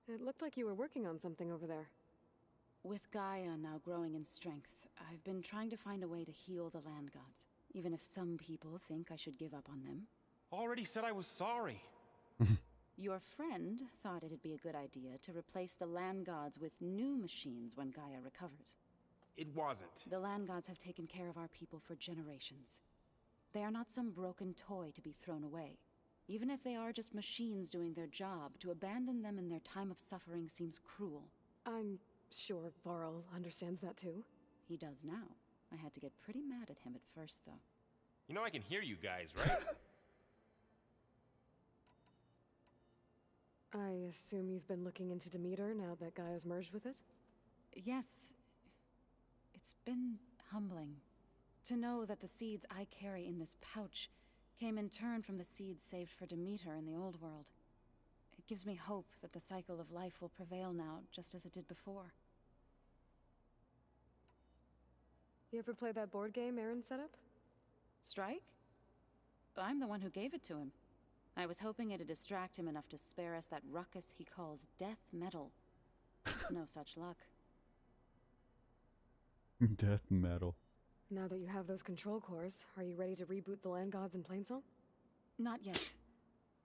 It looked like you were working on something over there. With Gaia now growing in strength, I've been trying to find a way to heal the land gods. Even if some people think I should give up on them. Already said I was sorry. Your friend thought it'd be a good idea to replace the land gods with new machines when Gaia recovers. It wasn't. The land gods have taken care of our people for generations. They are not some broken toy to be thrown away. Even if they are just machines doing their job, to abandon them in their time of suffering seems cruel. I'm sure Varl understands that too. He does now. I had to get pretty mad at him at first, though. You know I can hear you guys, right? I assume you've been looking into Demeter now that Gaia's merged with it? Yes. It's been humbling. To know that the seeds I carry in this pouch came in turn from the seeds saved for Demeter in the old world. It gives me hope that the cycle of life will prevail now, just as it did before. You ever play that board game Aaron set up? Strike? I'm the one who gave it to him. I was hoping it'd distract him enough to spare us that ruckus he calls death metal. No such luck. Death metal. Now that you have those control cores, are you ready to reboot the land gods in Plainsong? Not yet.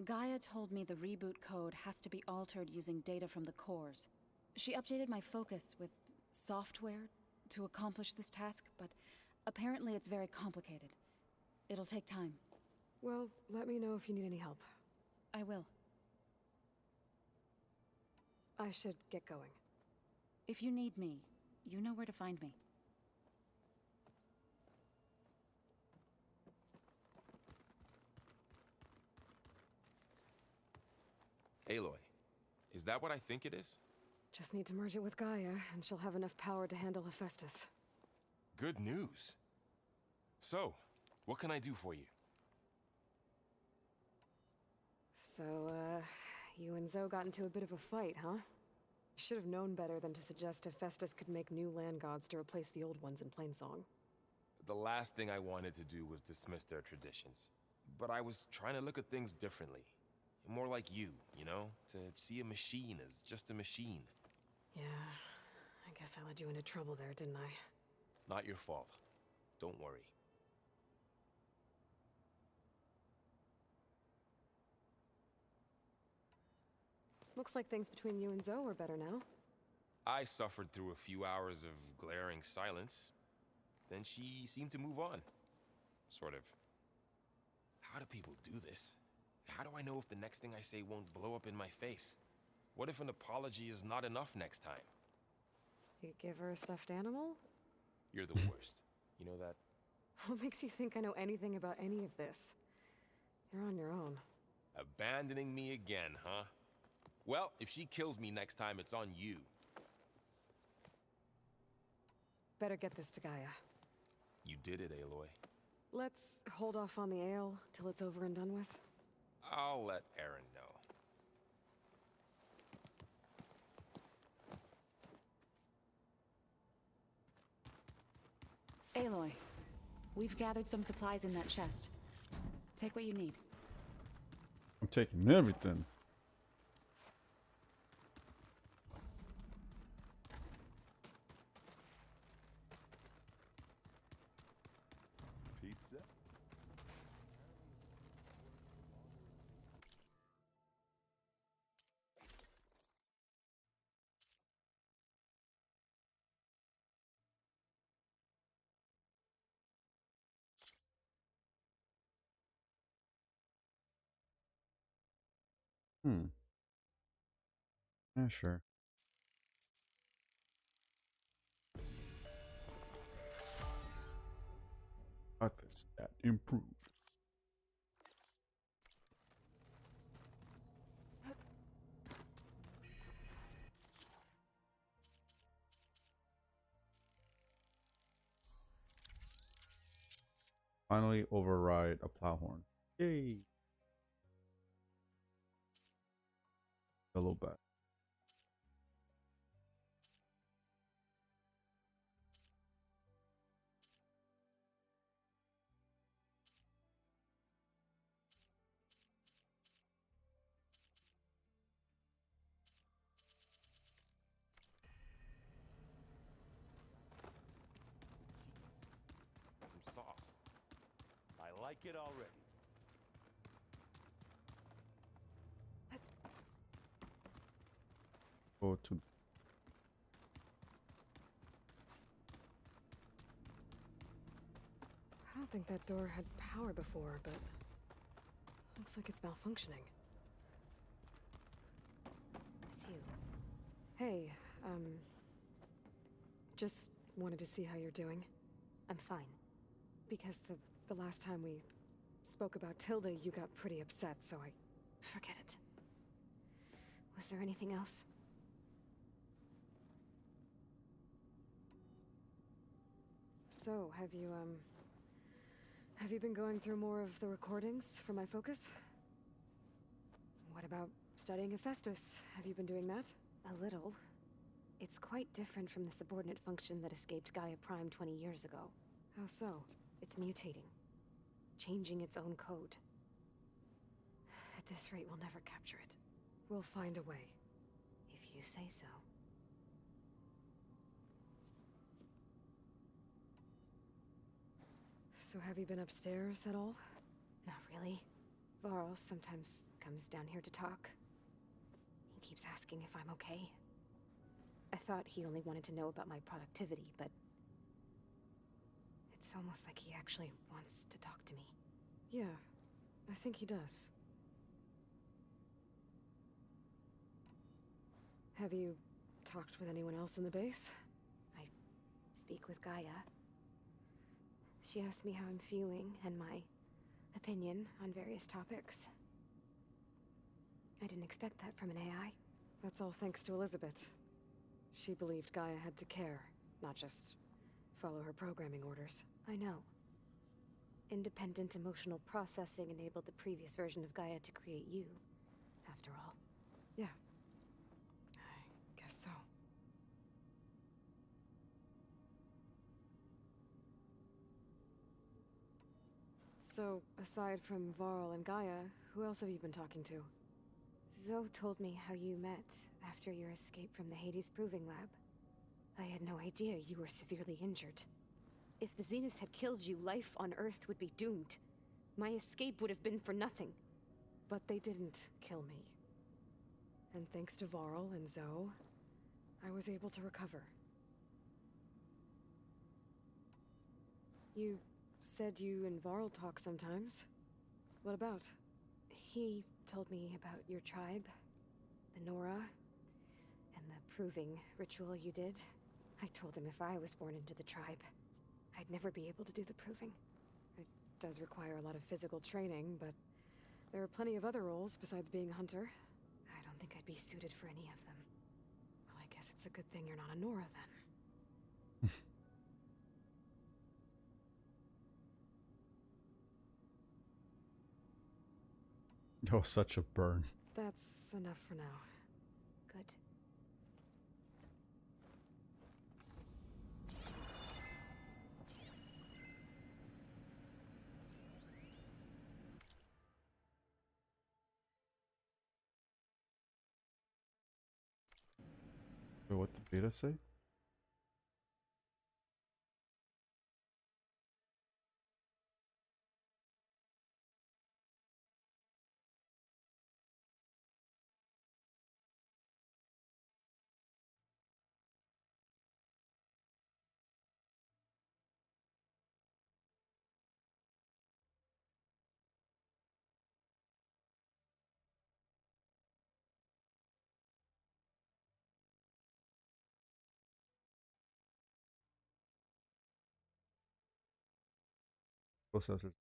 Gaia told me the reboot code has to be altered using data from the cores. She updated my focus with software to accomplish this task, but apparently it's very complicated. It'll take time. Well, let me know if you need any help. I will. I should get going. If you need me, you know where to find me. Aloy, is that what I think it is? Just need to merge it with Gaia, and she'll have enough power to handle Hephaestus. Good news. So, what can I do for you? So, you and Zoe got into a bit of a fight, huh? You should have known better than to suggest Hephaestus could make new land gods to replace the old ones in Plainsong. The last thing I wanted to do was dismiss their traditions. But I was trying to look at things differently. More like you know? To see a machine as just a machine. Yeah, I guess I led you into trouble there, didn't I? Not your fault. Don't worry. Looks like things between you and Zoe are better now. I suffered through a few hours of glaring silence. Then she seemed to move on. Sort of. How do people do this? How do I know if the next thing I say won't blow up in my face? What if an apology is not enough next time? You give her a stuffed animal? You're the worst. You know that? What makes you think I know anything about any of this? You're on your own. Abandoning me again, huh? Well, if she kills me next time, it's on you. Better get this to Gaia. You did it, Aloy. Let's hold off on the ale till it's over and done with. I'll let Aaron know. Aloy, we've gathered some supplies in that chest. Take what you need. I'm taking everything. Pizza? Yeah, sure. Outfits that improved. Finally override a plow horn. Yay! Hello back. Some sauce. I like it already. Go to. I don't think that door had power before, but looks like it's malfunctioning. It's you. Hey, just wanted to see how you're doing. I'm fine. Because the last time we spoke about Tilda, you got pretty upset, so I... Forget it. Was there anything else? So, have you been going through more of the recordings for my focus? What about studying Hephaestus? Have you been doing that? A little. It's quite different from the subordinate function that escaped Gaia Prime 20 years ago. How so? It's mutating. Changing its own code. At this rate, we'll never capture it. We'll find a way. If you say so. So have you been upstairs at all? Not really. Varl sometimes comes down here to talk. He keeps asking if I'm okay. I thought he only wanted to know about my productivity, but... it's almost like he actually wants to talk to me. Yeah, I think he does. Have you talked with anyone else in the base? I speak with Gaia. She asked me how I'm feeling and my opinion on various topics. I didn't expect that from an AI. That's all thanks to Elizabeth. She believed Gaia had to care, not just follow her programming orders. I know. Independent emotional processing enabled the previous version of Gaia to create you, after all. Yeah. I guess so. So, aside from Varl and Gaia, who else have you been talking to? Zoe told me how you met after your escape from the Hades Proving Lab. I had no idea you were severely injured. If the Zeniths had killed you, life on Earth would be doomed. My escape would have been for nothing. But they didn't kill me. And thanks to Varl and Zoe, I was able to recover. You said you and Varl talk sometimes. What about? He told me about your tribe, the Nora, and the proving ritual you did. I told him if I was born into the tribe, I'd never be able to do the proving. It does require a lot of physical training, but there are plenty of other roles besides being a hunter. I don't think I'd be suited for any of them. Well, I guess it's a good thing you're not a Nora, then. Oh, such a burn. That's enough for now. Good. Wait, what did Beta say? Processor.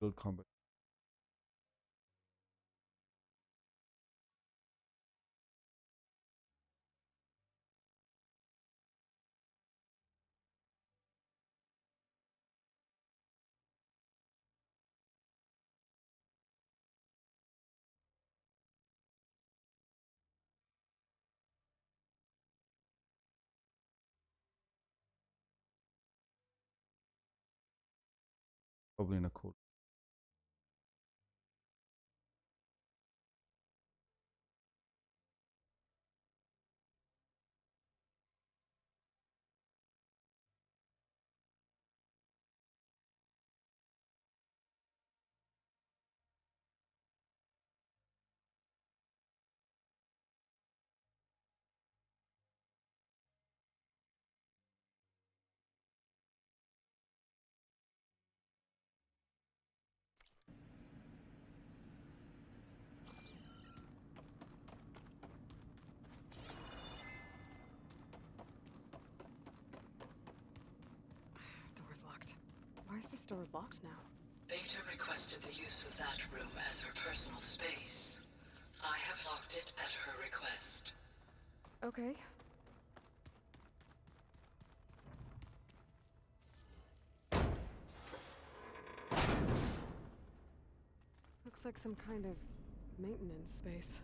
Build combat. Probably in a code. Door's locked. Why is this door locked now? Beta requested the use of that room as her personal space. I have locked it at her request. Okay. Looks like some kind of maintenance space.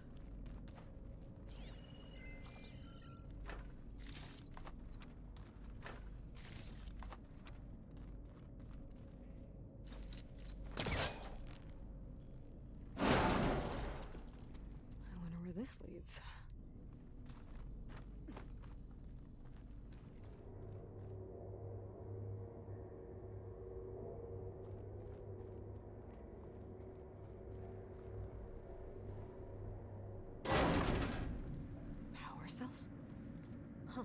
I wonder where this leads. Power cells? Huh.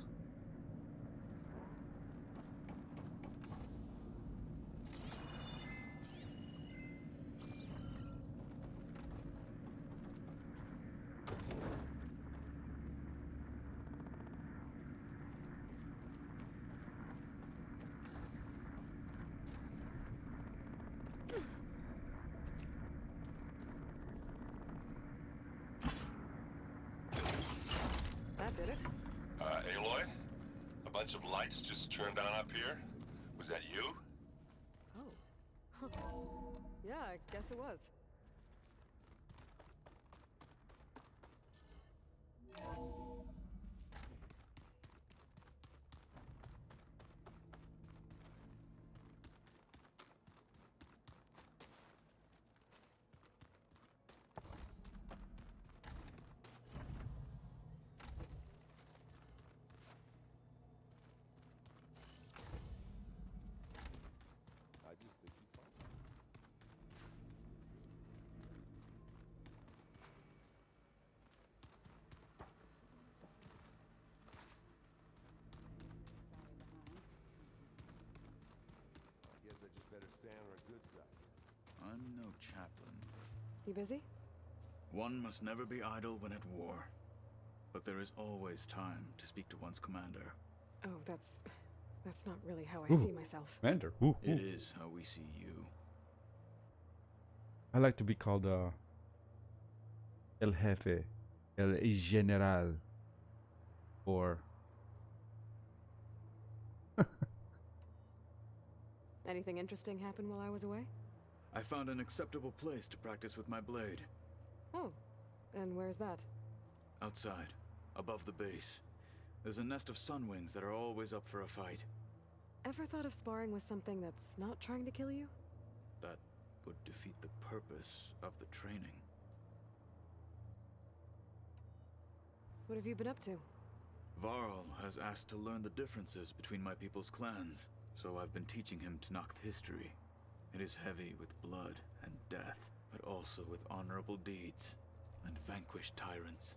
That did it. Aloy? A bunch of lights just turned on up here? Was that you? Oh. Huh. Yeah, I guess it was. I just think he's fine. I guess I just better stay on our good side. I'm no chaplain. You busy? One must never be idle when at war. But there is always time to speak to one's commander. Oh, that's not really how I see myself. Commander. It is how we see you. I like to be called El Jefe, El General, or Anything interesting happen while I was away? I found an acceptable place to practice with my blade. Oh, and where's that? Outside, above the base. There's a nest of sunwings that are always up for a fight. Ever thought of sparring with something that's not trying to kill you? That would defeat the purpose of the training. What have you been up to? Varl has asked to learn the differences between my people's clans, so I've been teaching him Tenakth history. It is heavy with blood and death, but also with honorable deeds and vanquished tyrants.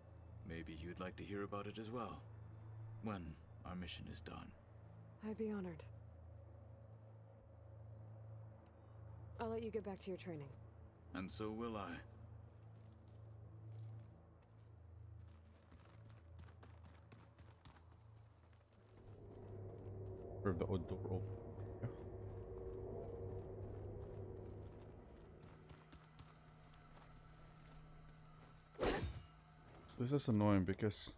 Maybe you'd like to hear about it as well, when our mission is done. I'd be honored. I'll let you get back to your training. And so will I. of the old door open. Yeah. So this is annoying because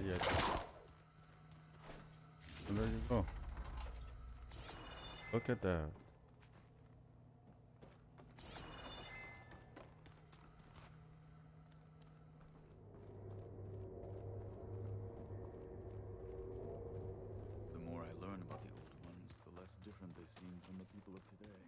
yeah. And there you go. Look at that. The more I learn about the old ones, the less different they seem from the people of today.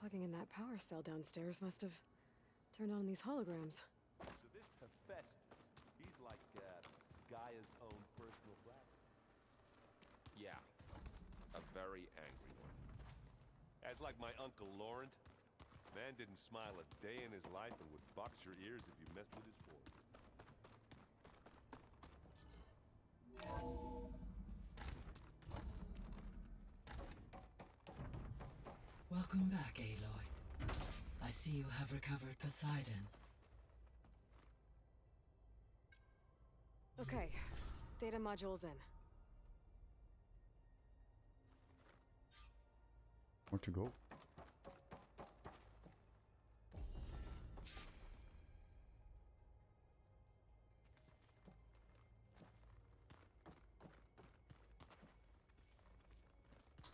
Plugging in that power cell downstairs must have turned on these holograms. So this Hephaestus, he's like Gaia's own personal black. Yeah, a very angry one. As like my Uncle Laurent, man didn't smile a day in his life and would box your ears if you messed with his boy. Welcome back, Aloy. I see you have recovered Poseidon. Okay, data module's in. Where to go?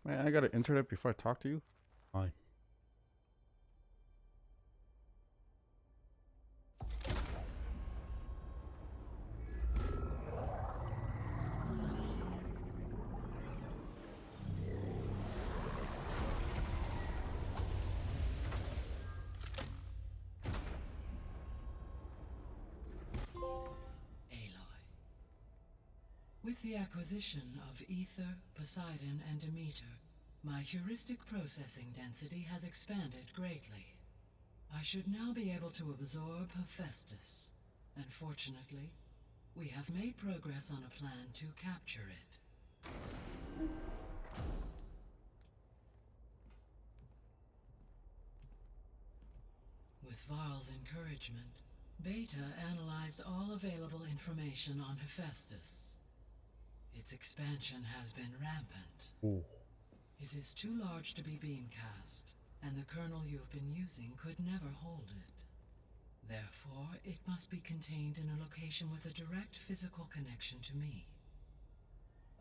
Man, I gotta internet before I talk to you. Fine. With the acquisition of Ether, Poseidon, and Demeter, my heuristic processing density has expanded greatly. I should now be able to absorb Hephaestus, and fortunately, we have made progress on a plan to capture it. With Varl's encouragement, Beta analyzed all available information on Hephaestus. Its expansion has been rampant. Ooh. It is too large to be beamcast, and the kernel you have been using could never hold it. Therefore, it must be contained in a location with a direct physical connection to me.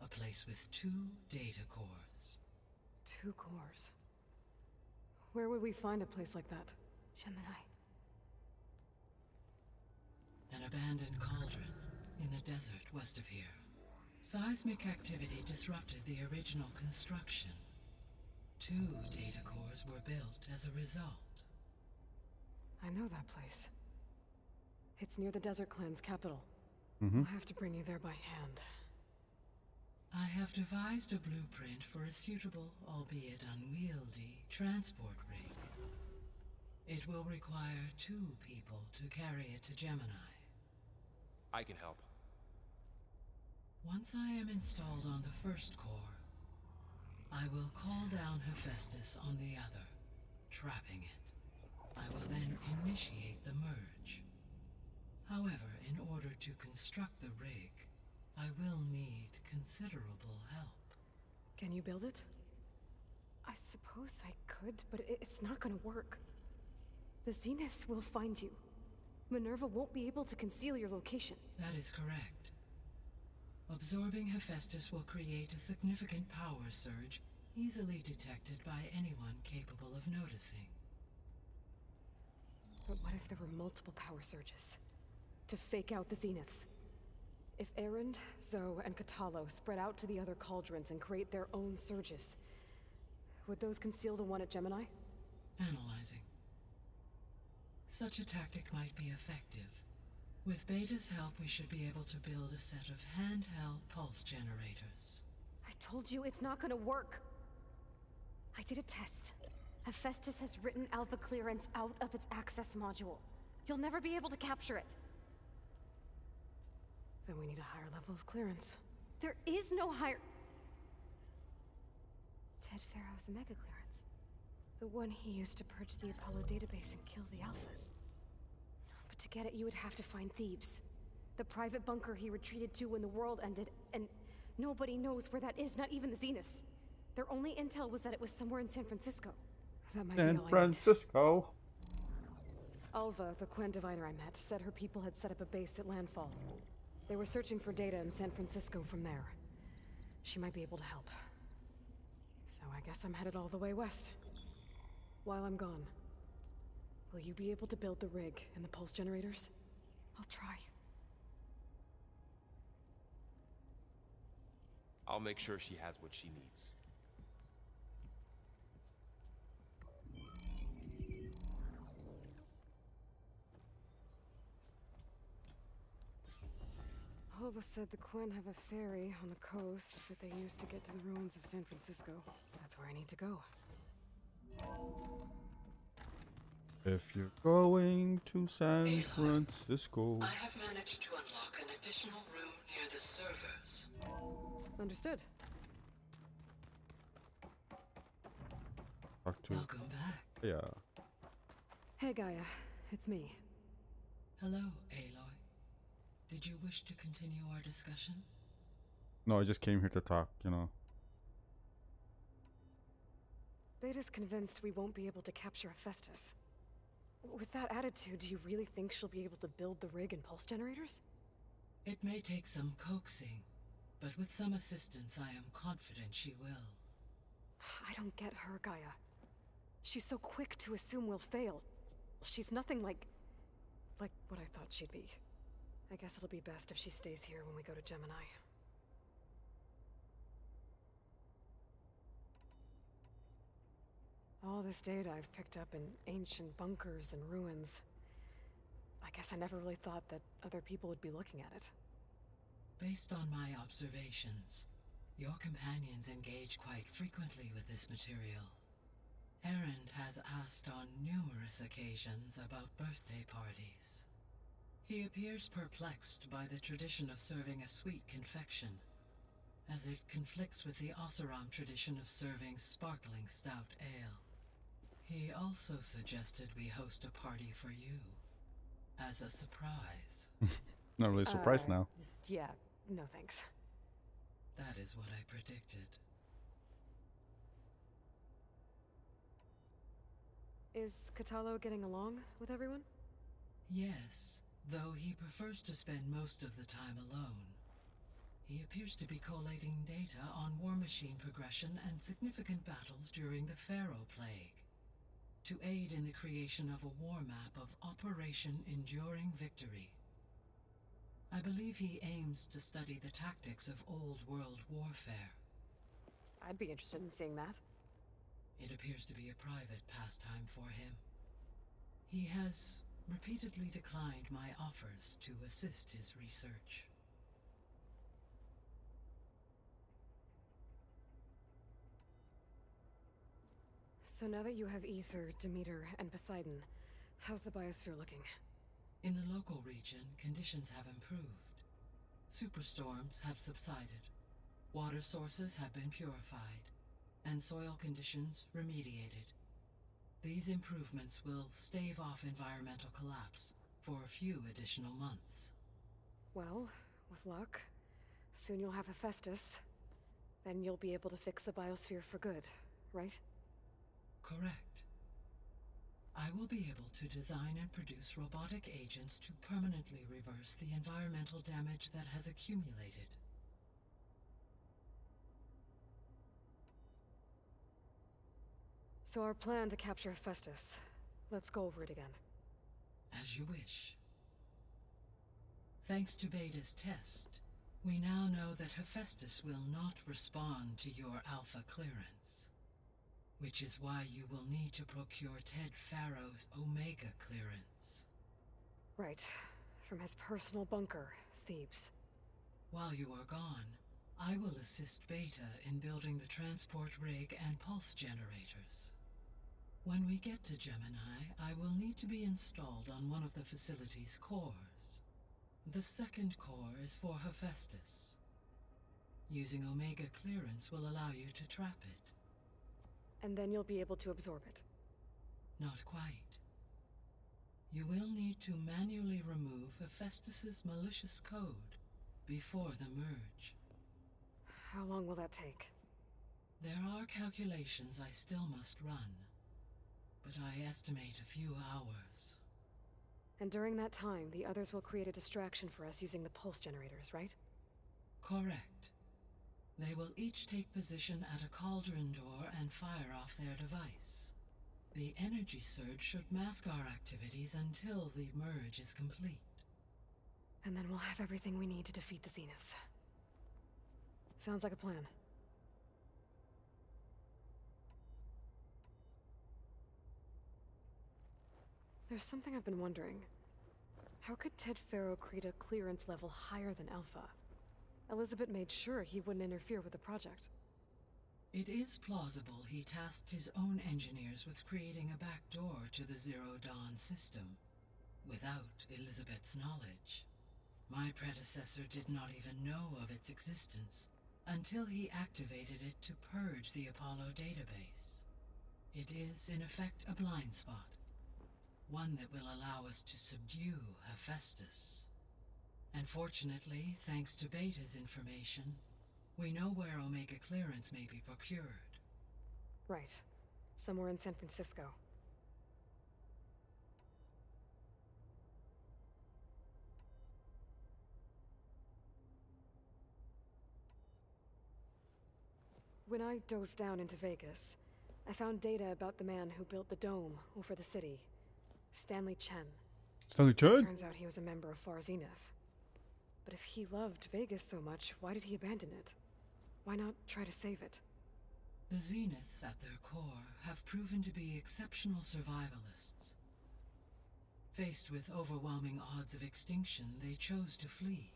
A place with 2 data cores. 2 cores. Where would we find a place like that? Gemini. An abandoned cauldron in the desert west of here. Seismic activity disrupted the original construction. 2 data cores were built as a result. I know that place. It's near the Desert Clan's capital. Mm-hmm. I'll have to bring you there by hand. I have devised a blueprint for a suitable, albeit unwieldy, transport rig. It will require 2 people to carry it to Gemini. I can help. Once I am installed on the first core, I will call down Hephaestus on the other, trapping it. I will then initiate the merge. However, in order to construct the rig, I will need considerable help. Can you build it? I suppose I could, but it's not gonna work. The Zeniths will find you. Minerva won't be able to conceal your location. That is correct. Absorbing Hephaestus will create a significant power surge, easily detected by anyone capable of noticing. But what if there were multiple power surges? To fake out the Zeniths? If Erend, Zoe, and Katalo spread out to the other cauldrons and create their own surges, would those conceal the one at Gemini? Analyzing. Such a tactic might be effective. With Beta's help, we should be able to build a set of handheld pulse generators. I told you it's not gonna work. I did a test. Hephaestus has written Alpha clearance out of its access module. You'll never be able to capture it. Then we need a higher level of clearance. There is no higher... Ted Farrow's Omega clearance. The one he used to purge the Apollo database and kill the Alphas. But to get it, you would have to find Thebes. The private bunker he retreated to when the world ended, and nobody knows where that is, not even the Zeniths. Their only intel was that it was somewhere in San Francisco. That might be all I need. Francisco. Alva, the Quen diviner I met, said her people had set up a base at landfall. They were searching for data in San Francisco from there. She might be able to help. So I guess I'm headed all the way west. While I'm gone, will you be able to build the rig and the pulse generators? I'll try. I'll make sure she has what she needs. Alva said the Quen have a ferry on the coast that they use to get to the ruins of San Francisco. That's where I need to go. If you're going to San Francisco. I have managed to unlock an additional room near the servers. Understood. Talk to. Welcome back. Yeah. Hey Gaia, it's me. Hello, Aloy. Did you wish to continue our discussion? No, I just came here to talk, you know. Beta's convinced we won't be able to capture Hephaestus. With that attitude, do you really think she'll be able to build the rig and pulse generators? It may take some coaxing, but with some assistance, I am confident she will. I don't get her, Gaia. She's so quick to assume we'll fail. She's nothing like what I thought she'd be. I guess it'll be best if she stays here when we go to Gemini. All this data I've picked up in ancient bunkers and ruins. I guess I never really thought that other people would be looking at it. Based on my observations, your companions engage quite frequently with this material. Erend has asked on numerous occasions about birthday parties. He appears perplexed by the tradition of serving a sweet confection, as it conflicts with the Oseram tradition of serving sparkling stout ale. He also suggested we host a party for you, as a surprise. Not really surprised now. Yeah, no thanks. That is what I predicted. Is Katalo getting along with everyone? Yes, though he prefers to spend most of the time alone. He appears to be collating data on war machine progression and significant battles during the Pharaoh Plague, to aid in the creation of a war map of Operation Enduring Victory. I believe he aims to study the tactics of Old World warfare. I'd be interested in seeing that. It appears to be a private pastime for him. He has repeatedly declined my offers to assist his research. So now that you have Ether, Demeter, and Poseidon, how's the biosphere looking? In the local region, conditions have improved. Superstorms have subsided. Water sources have been purified, and soil conditions remediated. These improvements will stave off environmental collapse for a few additional months. Well, with luck, soon you'll have Hephaestus. Then you'll be able to fix the biosphere for good, right? Correct. I will be able to design and produce robotic agents to permanently reverse the environmental damage that has accumulated. So our plan to capture Hephaestus. Let's go over it again. As you wish. Thanks to Beta's test, we now know that Hephaestus will not respond to your Alpha clearance. Which is why you will need to procure Ted Farrow's Omega clearance. Right. From his personal bunker, Thebes. While you are gone, I will assist Beta in building the transport rig and pulse generators. When we get to Gemini, I will need to be installed on one of the facility's cores. The second core is for Hephaestus. Using Omega clearance will allow you to trap it. And then you'll be able to absorb it. Not quite. You will need to manually remove Hephaestus's malicious code before the merge. How long will that take? There are calculations I still must run, but I estimate a few hours. And during that time, the others will create a distraction for us using the pulse generators, right? Correct. They will each take position at a cauldron door and fire off their device. The energy surge should mask our activities until the merge is complete. And then we'll have everything we need to defeat the Zeniths. Sounds like a plan. There's something I've been wondering. How could Ted Farrow create a clearance level higher than Alpha? Elizabeth made sure he wouldn't interfere with the project. It is plausible he tasked his own engineers with creating a backdoor to the Zero Dawn system, without Elizabeth's knowledge. My predecessor did not even know of its existence until he activated it to purge the Apollo database. It is, in effect, a blind spot. One that will allow us to subdue Hephaestus. And fortunately, thanks to Beta's information, we know where Omega clearance may be procured. Right. Somewhere in San Francisco. When I dove down into Vegas, I found data about the man who built the dome over the city. Stanley Chen. Stanley Chen? Turns out he was a member of Far Zenith. But if he loved Vegas so much, why did he abandon it? Why not try to save it? The Zeniths at their core have proven to be exceptional survivalists. Faced with overwhelming odds of extinction, they chose to flee.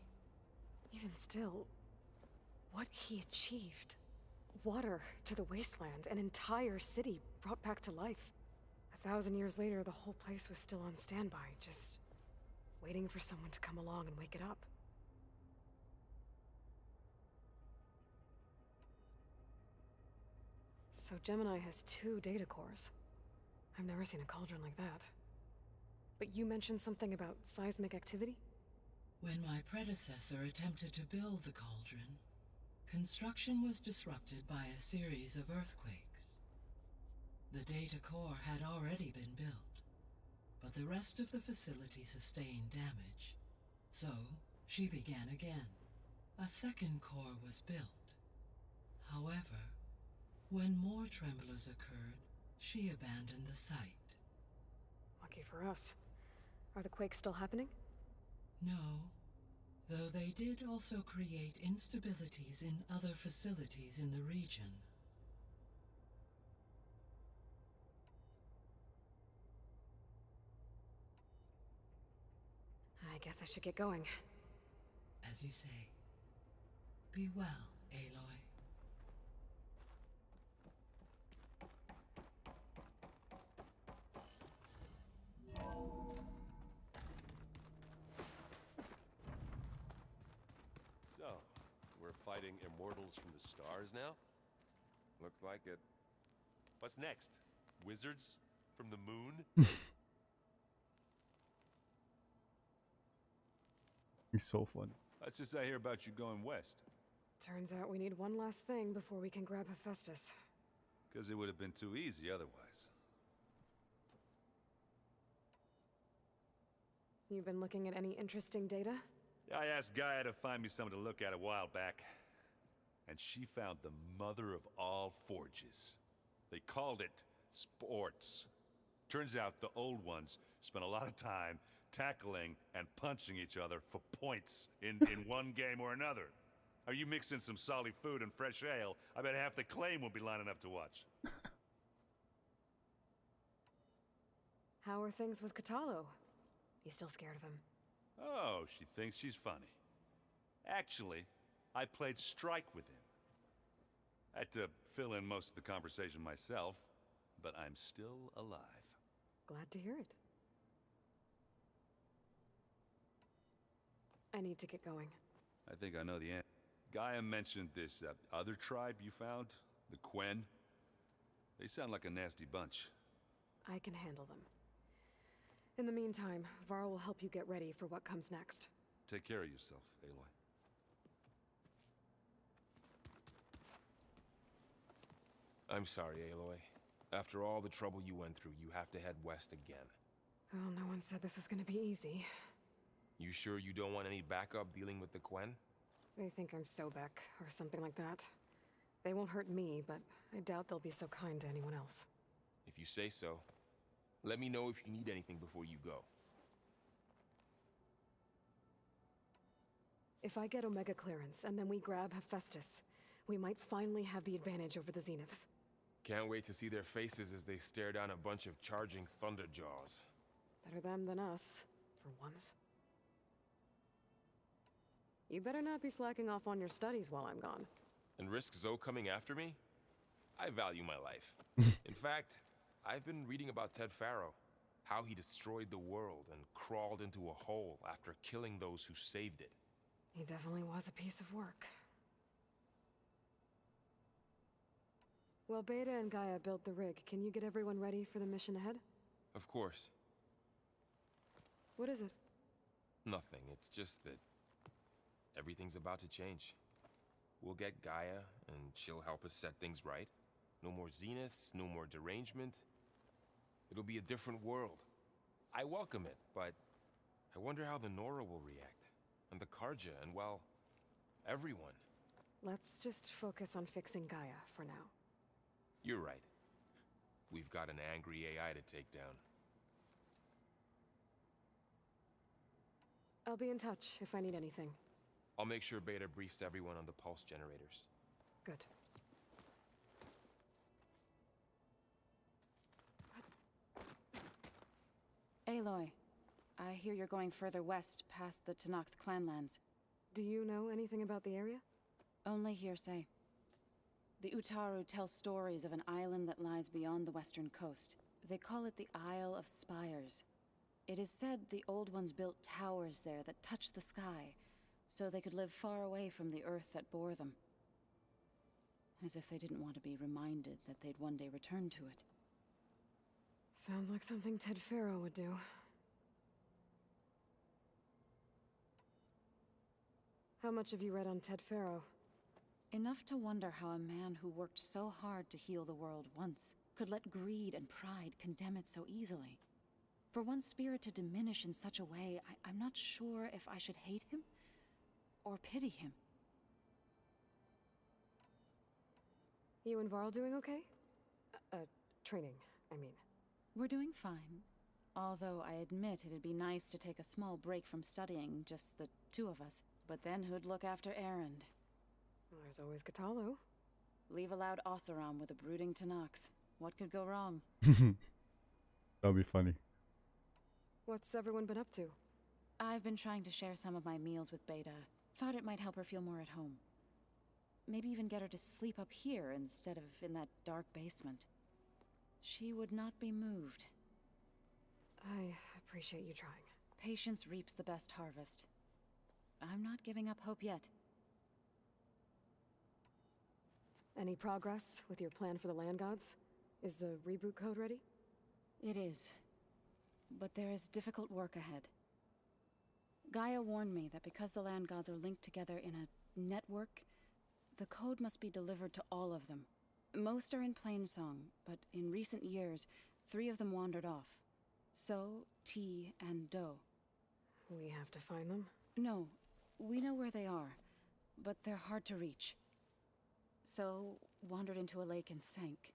Even still, what he achieved. Water to the wasteland, an entire city brought back to life. 1,000 years later, the whole place was still on standby, just waiting for someone to come along and wake it up. So Gemini has 2 data cores. I've never seen a cauldron like that. But you mentioned something about seismic activity? When my predecessor attempted to build the cauldron, construction was disrupted by a series of earthquakes. The data core had already been built, but the rest of the facility sustained damage. So, she began again. A second core was built. However, when more tremblers occurred, she abandoned the site. Lucky for us. Are the quakes still happening? No, though they did also create instabilities in other facilities in the region. I guess I should get going. As you say. Be well, Aloy. We're fighting immortals from the stars now? Looks like it. What's next? Wizards from the moon? He's so funny. That's just I hear about you going west. Turns out we need one last thing before we can grab Hephaestus. Because it would have been too easy otherwise. You've been looking at any interesting data? I asked Gaia to find me something to look at a while back. And she found the mother of all forges. They called it sports. Turns out the old ones spent a lot of time tackling and punching each other for points in one game or another. Are you mixing some solid food and fresh ale? I bet half the claim will be lining up to watch. How are things with Katalo? You still scared of him? Oh, she thinks she's funny. Actually, I played strike with him. I had to fill in most of the conversation myself, but I'm still alive. Glad to hear it. I need to get going. I think I know the answer. Gaia mentioned this other tribe you found, the Quen. They sound like a nasty bunch. I can handle them. In the meantime, Varl will help you get ready for what comes next. Take care of yourself, Aloy. I'm sorry, Aloy. After all the trouble you went through, you have to head west again. Well, no one said this was gonna be easy. You sure you don't want any backup dealing with the Quen? They think I'm Sobek, or something like that. They won't hurt me, but I doubt they'll be so kind to anyone else. If you say so. Let me know if you need anything before you go. If I get Omega clearance, and then we grab Hephaestus, we might finally have the advantage over the Zeniths. Can't wait to see their faces as they stare down a bunch of charging Thunderjaws. Better them than us, for once. You better not be slacking off on your studies while I'm gone. And risk Zoe coming after me? I value my life. In fact, I've been reading about Ted Faro. How he destroyed the world and crawled into a hole after killing those who saved it. He definitely was a piece of work. Well, Beta and Gaia built the rig. Can you get everyone ready for the mission ahead? Of course. What is it? Nothing. It's just that everything's about to change. We'll get Gaia, and she'll help us set things right. No more Zeniths, no more derangement. It'll be a different world. I welcome it, but I wonder how the Nora will react. And the Karja, and well, everyone. Let's just focus on fixing Gaia for now. You're right. We've got an angry AI to take down. I'll be in touch if I need anything. I'll make sure Beta briefs everyone on the pulse generators. Good. Aloy, I hear you're going further west past the Tenakth clanlands. Do you know anything about the area? Only hearsay. The Utaru tell stories of an island that lies beyond the western coast. They call it the Isle of Spires. It is said the Old Ones built towers there that touch the sky, so they could live far away from the earth that bore them. As if they didn't want to be reminded that they'd one day return to it. Sounds like something Ted Faro would do. How much have you read on Ted Faro? Enough to wonder how a man who worked so hard to heal the world once could let greed and pride condemn it so easily. For one spirit to diminish in such a way, I'm not sure if I should hate him or pity him. You and Varl doing okay? Training, I mean. We're doing fine. Although I admit it'd be nice to take a small break from studying, just the two of us. But then who'd look after Erend? Well, there's always Katalo. Leave a loud Oseram with a brooding Tenakth. What could go wrong? That'll be funny. What's everyone been up to? I've been trying to share some of my meals with Beta. Thought it might help her feel more at home. Maybe even get her to sleep up here instead of in that dark basement. She would not be moved. I appreciate you trying. Patience reaps the best harvest. I'm not giving up hope yet. Any progress with your plan for the land gods? Is the reboot code ready? It is. But there is difficult work ahead. Gaia warned me that because the land gods are linked together in a network, the code must be delivered to all of them. Most are in Plainsong, but in recent years, 3 of them wandered off. So, T, and Do. We have to find them? No, we know where they are, but they're hard to reach. So, wandered into a lake and sank.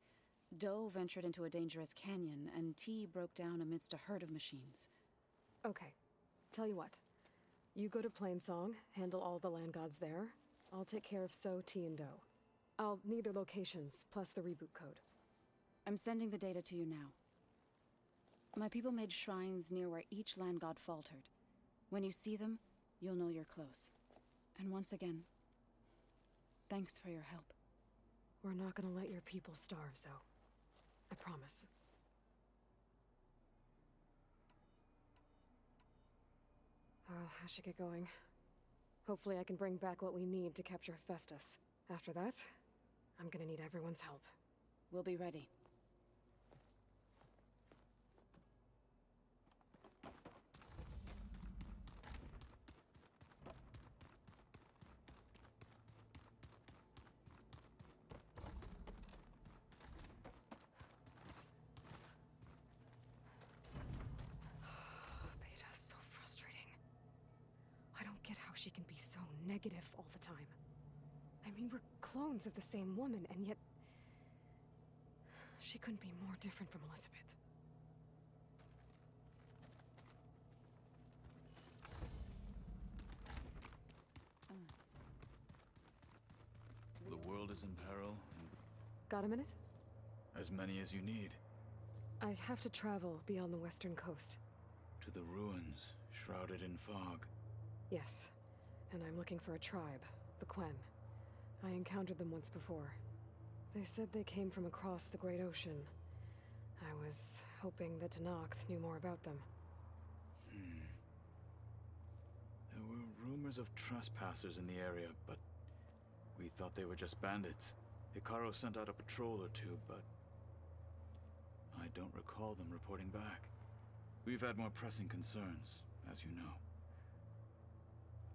Do ventured into a dangerous canyon, and T broke down amidst a herd of machines. Okay. Tell you what. You go to Plainsong, handle all the land gods there. I'll take care of So, T, and Do. I'll need their locations, plus the reboot code. I'm sending the data to you now. My people made shrines near where each land god faltered. When you see them, you'll know you're close. And once again, thanks for your help. We're not gonna let your people starve, Zo. I promise. I should get going. Hopefully I can bring back what we need to capture Hephaestus. After that, I'm gonna need everyone's help. We'll be ready. Beta's so frustrating. I don't get how she can be so negative all the time. I mean, we're clones of the same woman, and yet... she couldn't be more different from Elizabeth. The world is in peril, Got a minute? and as many as you need. I have to travel beyond the western coast. To the ruins, shrouded in fog. Yes, and I'm looking for a tribe, the Quen. I encountered them once before. They said they came from across the Great Ocean. I was hoping that Tenakth knew more about them. There were rumors of trespassers in the area, but we thought they were just bandits. Hikaru sent out a patrol or two, but I don't recall them reporting back. We've had more pressing concerns, as you know.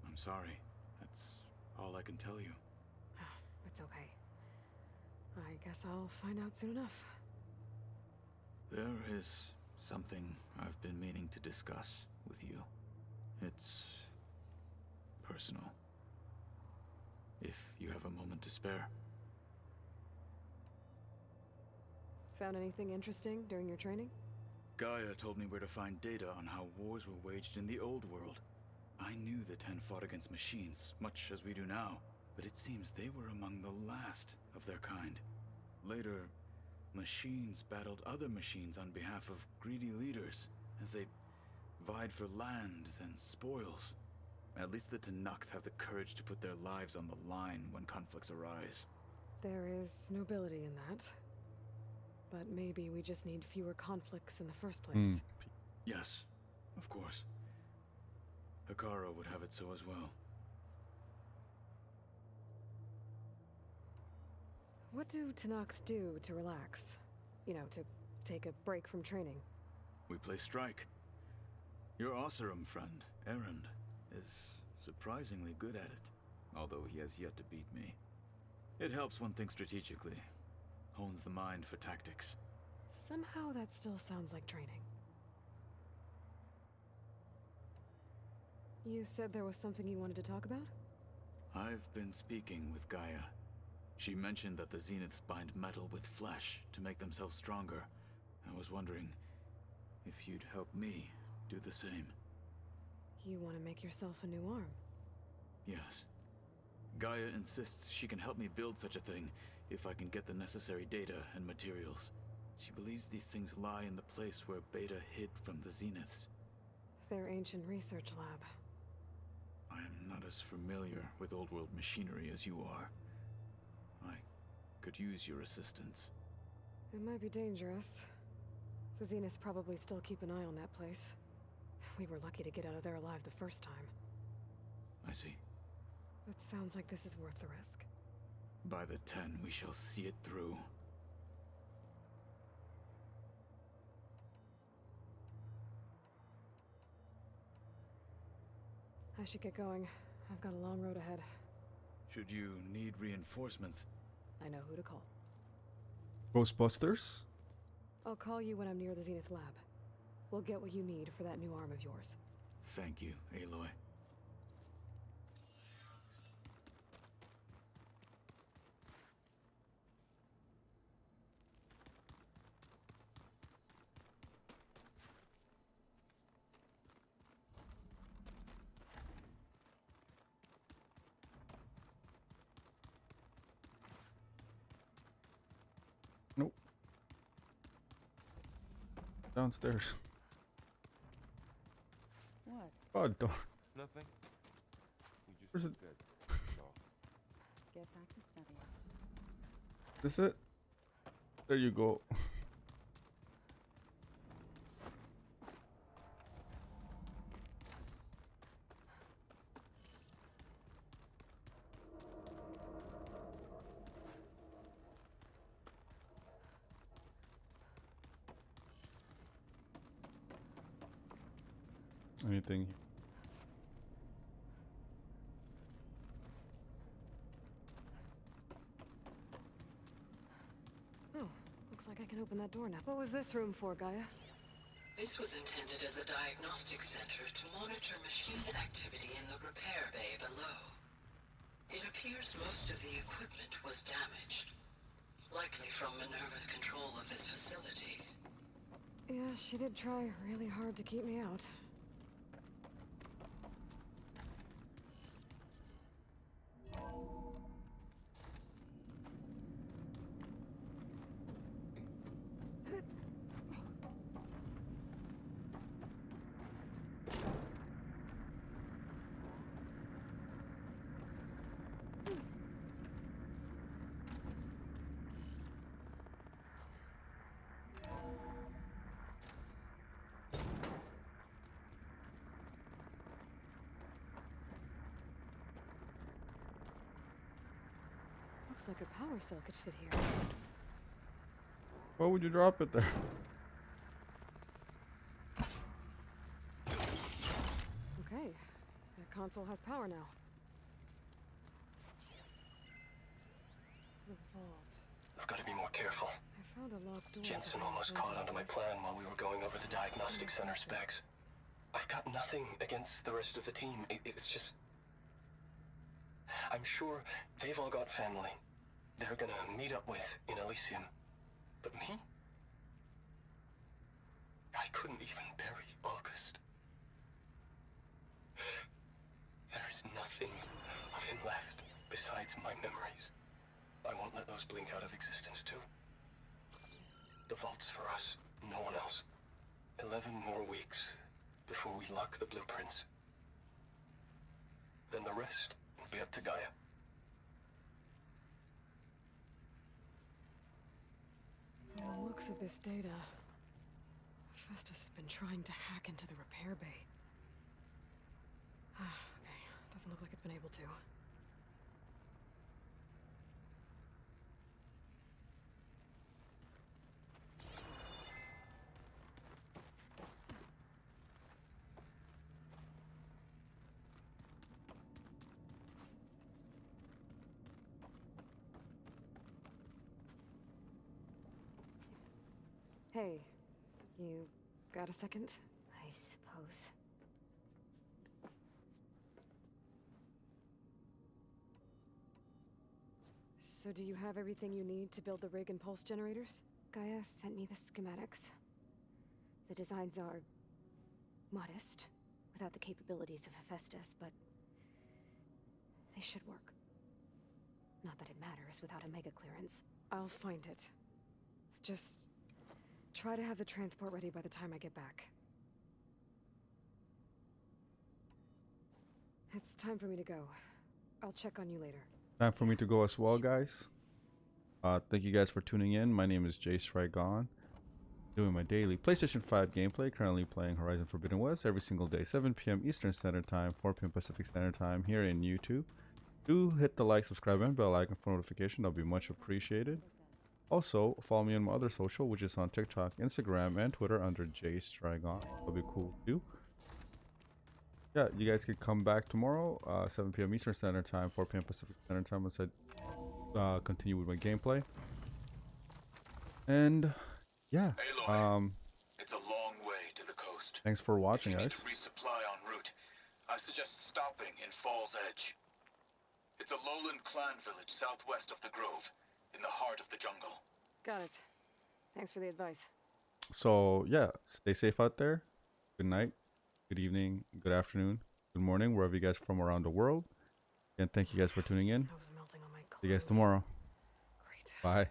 I'm sorry. That's all I can tell you. It's okay. I guess I'll find out soon enough. There is something I've been meaning to discuss with you. It's personal. If you have a moment to spare. Found anything interesting during your training? Gaia told me where to find data on how wars were waged in the old world. I knew the Ten fought against machines, much as we do now, but it seems they were among the last of their kind. Later, machines battled other machines on behalf of greedy leaders, as they vied for lands and spoils. At least the Tenakth have the courage to put their lives on the line when conflicts arise. There is nobility in that. But maybe we just need fewer conflicts in the first place. Yes, of course. Hikaru would have it so as well. What do Tenakth do to relax? You know, to take a break from training? We play strike. Your Oseram friend, Erend, is surprisingly good at it, although he has yet to beat me. It helps one think strategically, hones the mind for tactics. Somehow that still sounds like training. You said there was something you wanted to talk about? I've been speaking with Gaia. She mentioned that the Zeniths bind metal with flesh to make themselves stronger. I was wondering if you'd help me do the same. You want to make yourself a new arm? Yes. Gaia insists she can help me build such a thing if I can get the necessary data and materials. She believes these things lie in the place where Beta hid from the Zeniths. Their ancient research lab. I am not as familiar with old world machinery as you are. I could use your assistance. It might be dangerous. The Zeniths probably still keep an eye on that place. We were lucky to get out of there alive the first time. I see. It sounds like this is worth the risk. By the 10, we shall see it through. I should get going. I've got a long road ahead. Should you need reinforcements? I know who to call. Ghostbusters? I'll call you when I'm near the Zenith lab. We'll get what you need for that new arm of yours. Thank you, Aloy. Nope. Downstairs. What? Oh, door. Nothing. You just Where's it? dead. That's all. Get back to study. This it? There you go. Anything? Oh, looks like I can open that door now. What was this room for, Gaia? This was intended as a diagnostic center to monitor machine activity in the repair bay below. It appears most of the equipment was damaged, likely from Minerva's control of this facility. Yeah, she did try really hard to keep me out. Looks like a power cell could fit here. Why would you drop it there? Okay, that console has power now. The vault. I've got to be more careful. I found a locked door. Jensen almost caught onto my plan while we were going over the diagnostic center specs. I've got nothing against the rest of the team. It's just... I'm sure they've all got family they're gonna meet up with in Elysium. But me? I couldn't even bury August. There is nothing of him left besides my memories. I won't let those blink out of existence too. The vault's for us, no one else. 11 more weeks before we lock the blueprints. Then the rest will be up to Gaia. From the looks of this data, Festus has been trying to hack into the repair bay. Okay, doesn't look like it's been able to. Hey, you got a second? I suppose. So do you have everything you need to build the rig and pulse generators? Gaia sent me the schematics. The designs are modest, without the capabilities of Hephaestus, but they should work. Not that it matters without a mega clearance. I'll find it. Just try to have the transport ready by the time I get back. It's time for me to go. I'll check on you later. Time for me to go as well, guys. Thank you guys for tuning in. My name is JaseTriggon. Doing my daily PlayStation 5 gameplay. Currently playing Horizon Forbidden West every single day, 7 p.m. Eastern Standard Time, 4 p.m. Pacific Standard Time here in YouTube. do hit the like, subscribe, and bell icon for notification. That'll be much appreciated. Also, follow me on my other social, which is on TikTok, Instagram, and Twitter under JaseTriggon. That'll be cool too. Yeah, you guys can come back tomorrow, 7 p.m. Eastern Standard Time, 4 p.m. Pacific Standard Time, once I continue with my gameplay. And yeah, it's a long way to the coast. thanks for watching, If you guys. need to resupply en route, I suggest stopping in Falls Edge. It's a lowland clan village southwest of the Grove, in the heart of the jungle. Got it. Thanks for the advice. So yeah, stay safe out there. Good night, good evening, good afternoon, good morning, wherever you guys are from around the world. And thank you guys for tuning in. Snow's melting on my See you guys clothes. tomorrow. Great. Bye.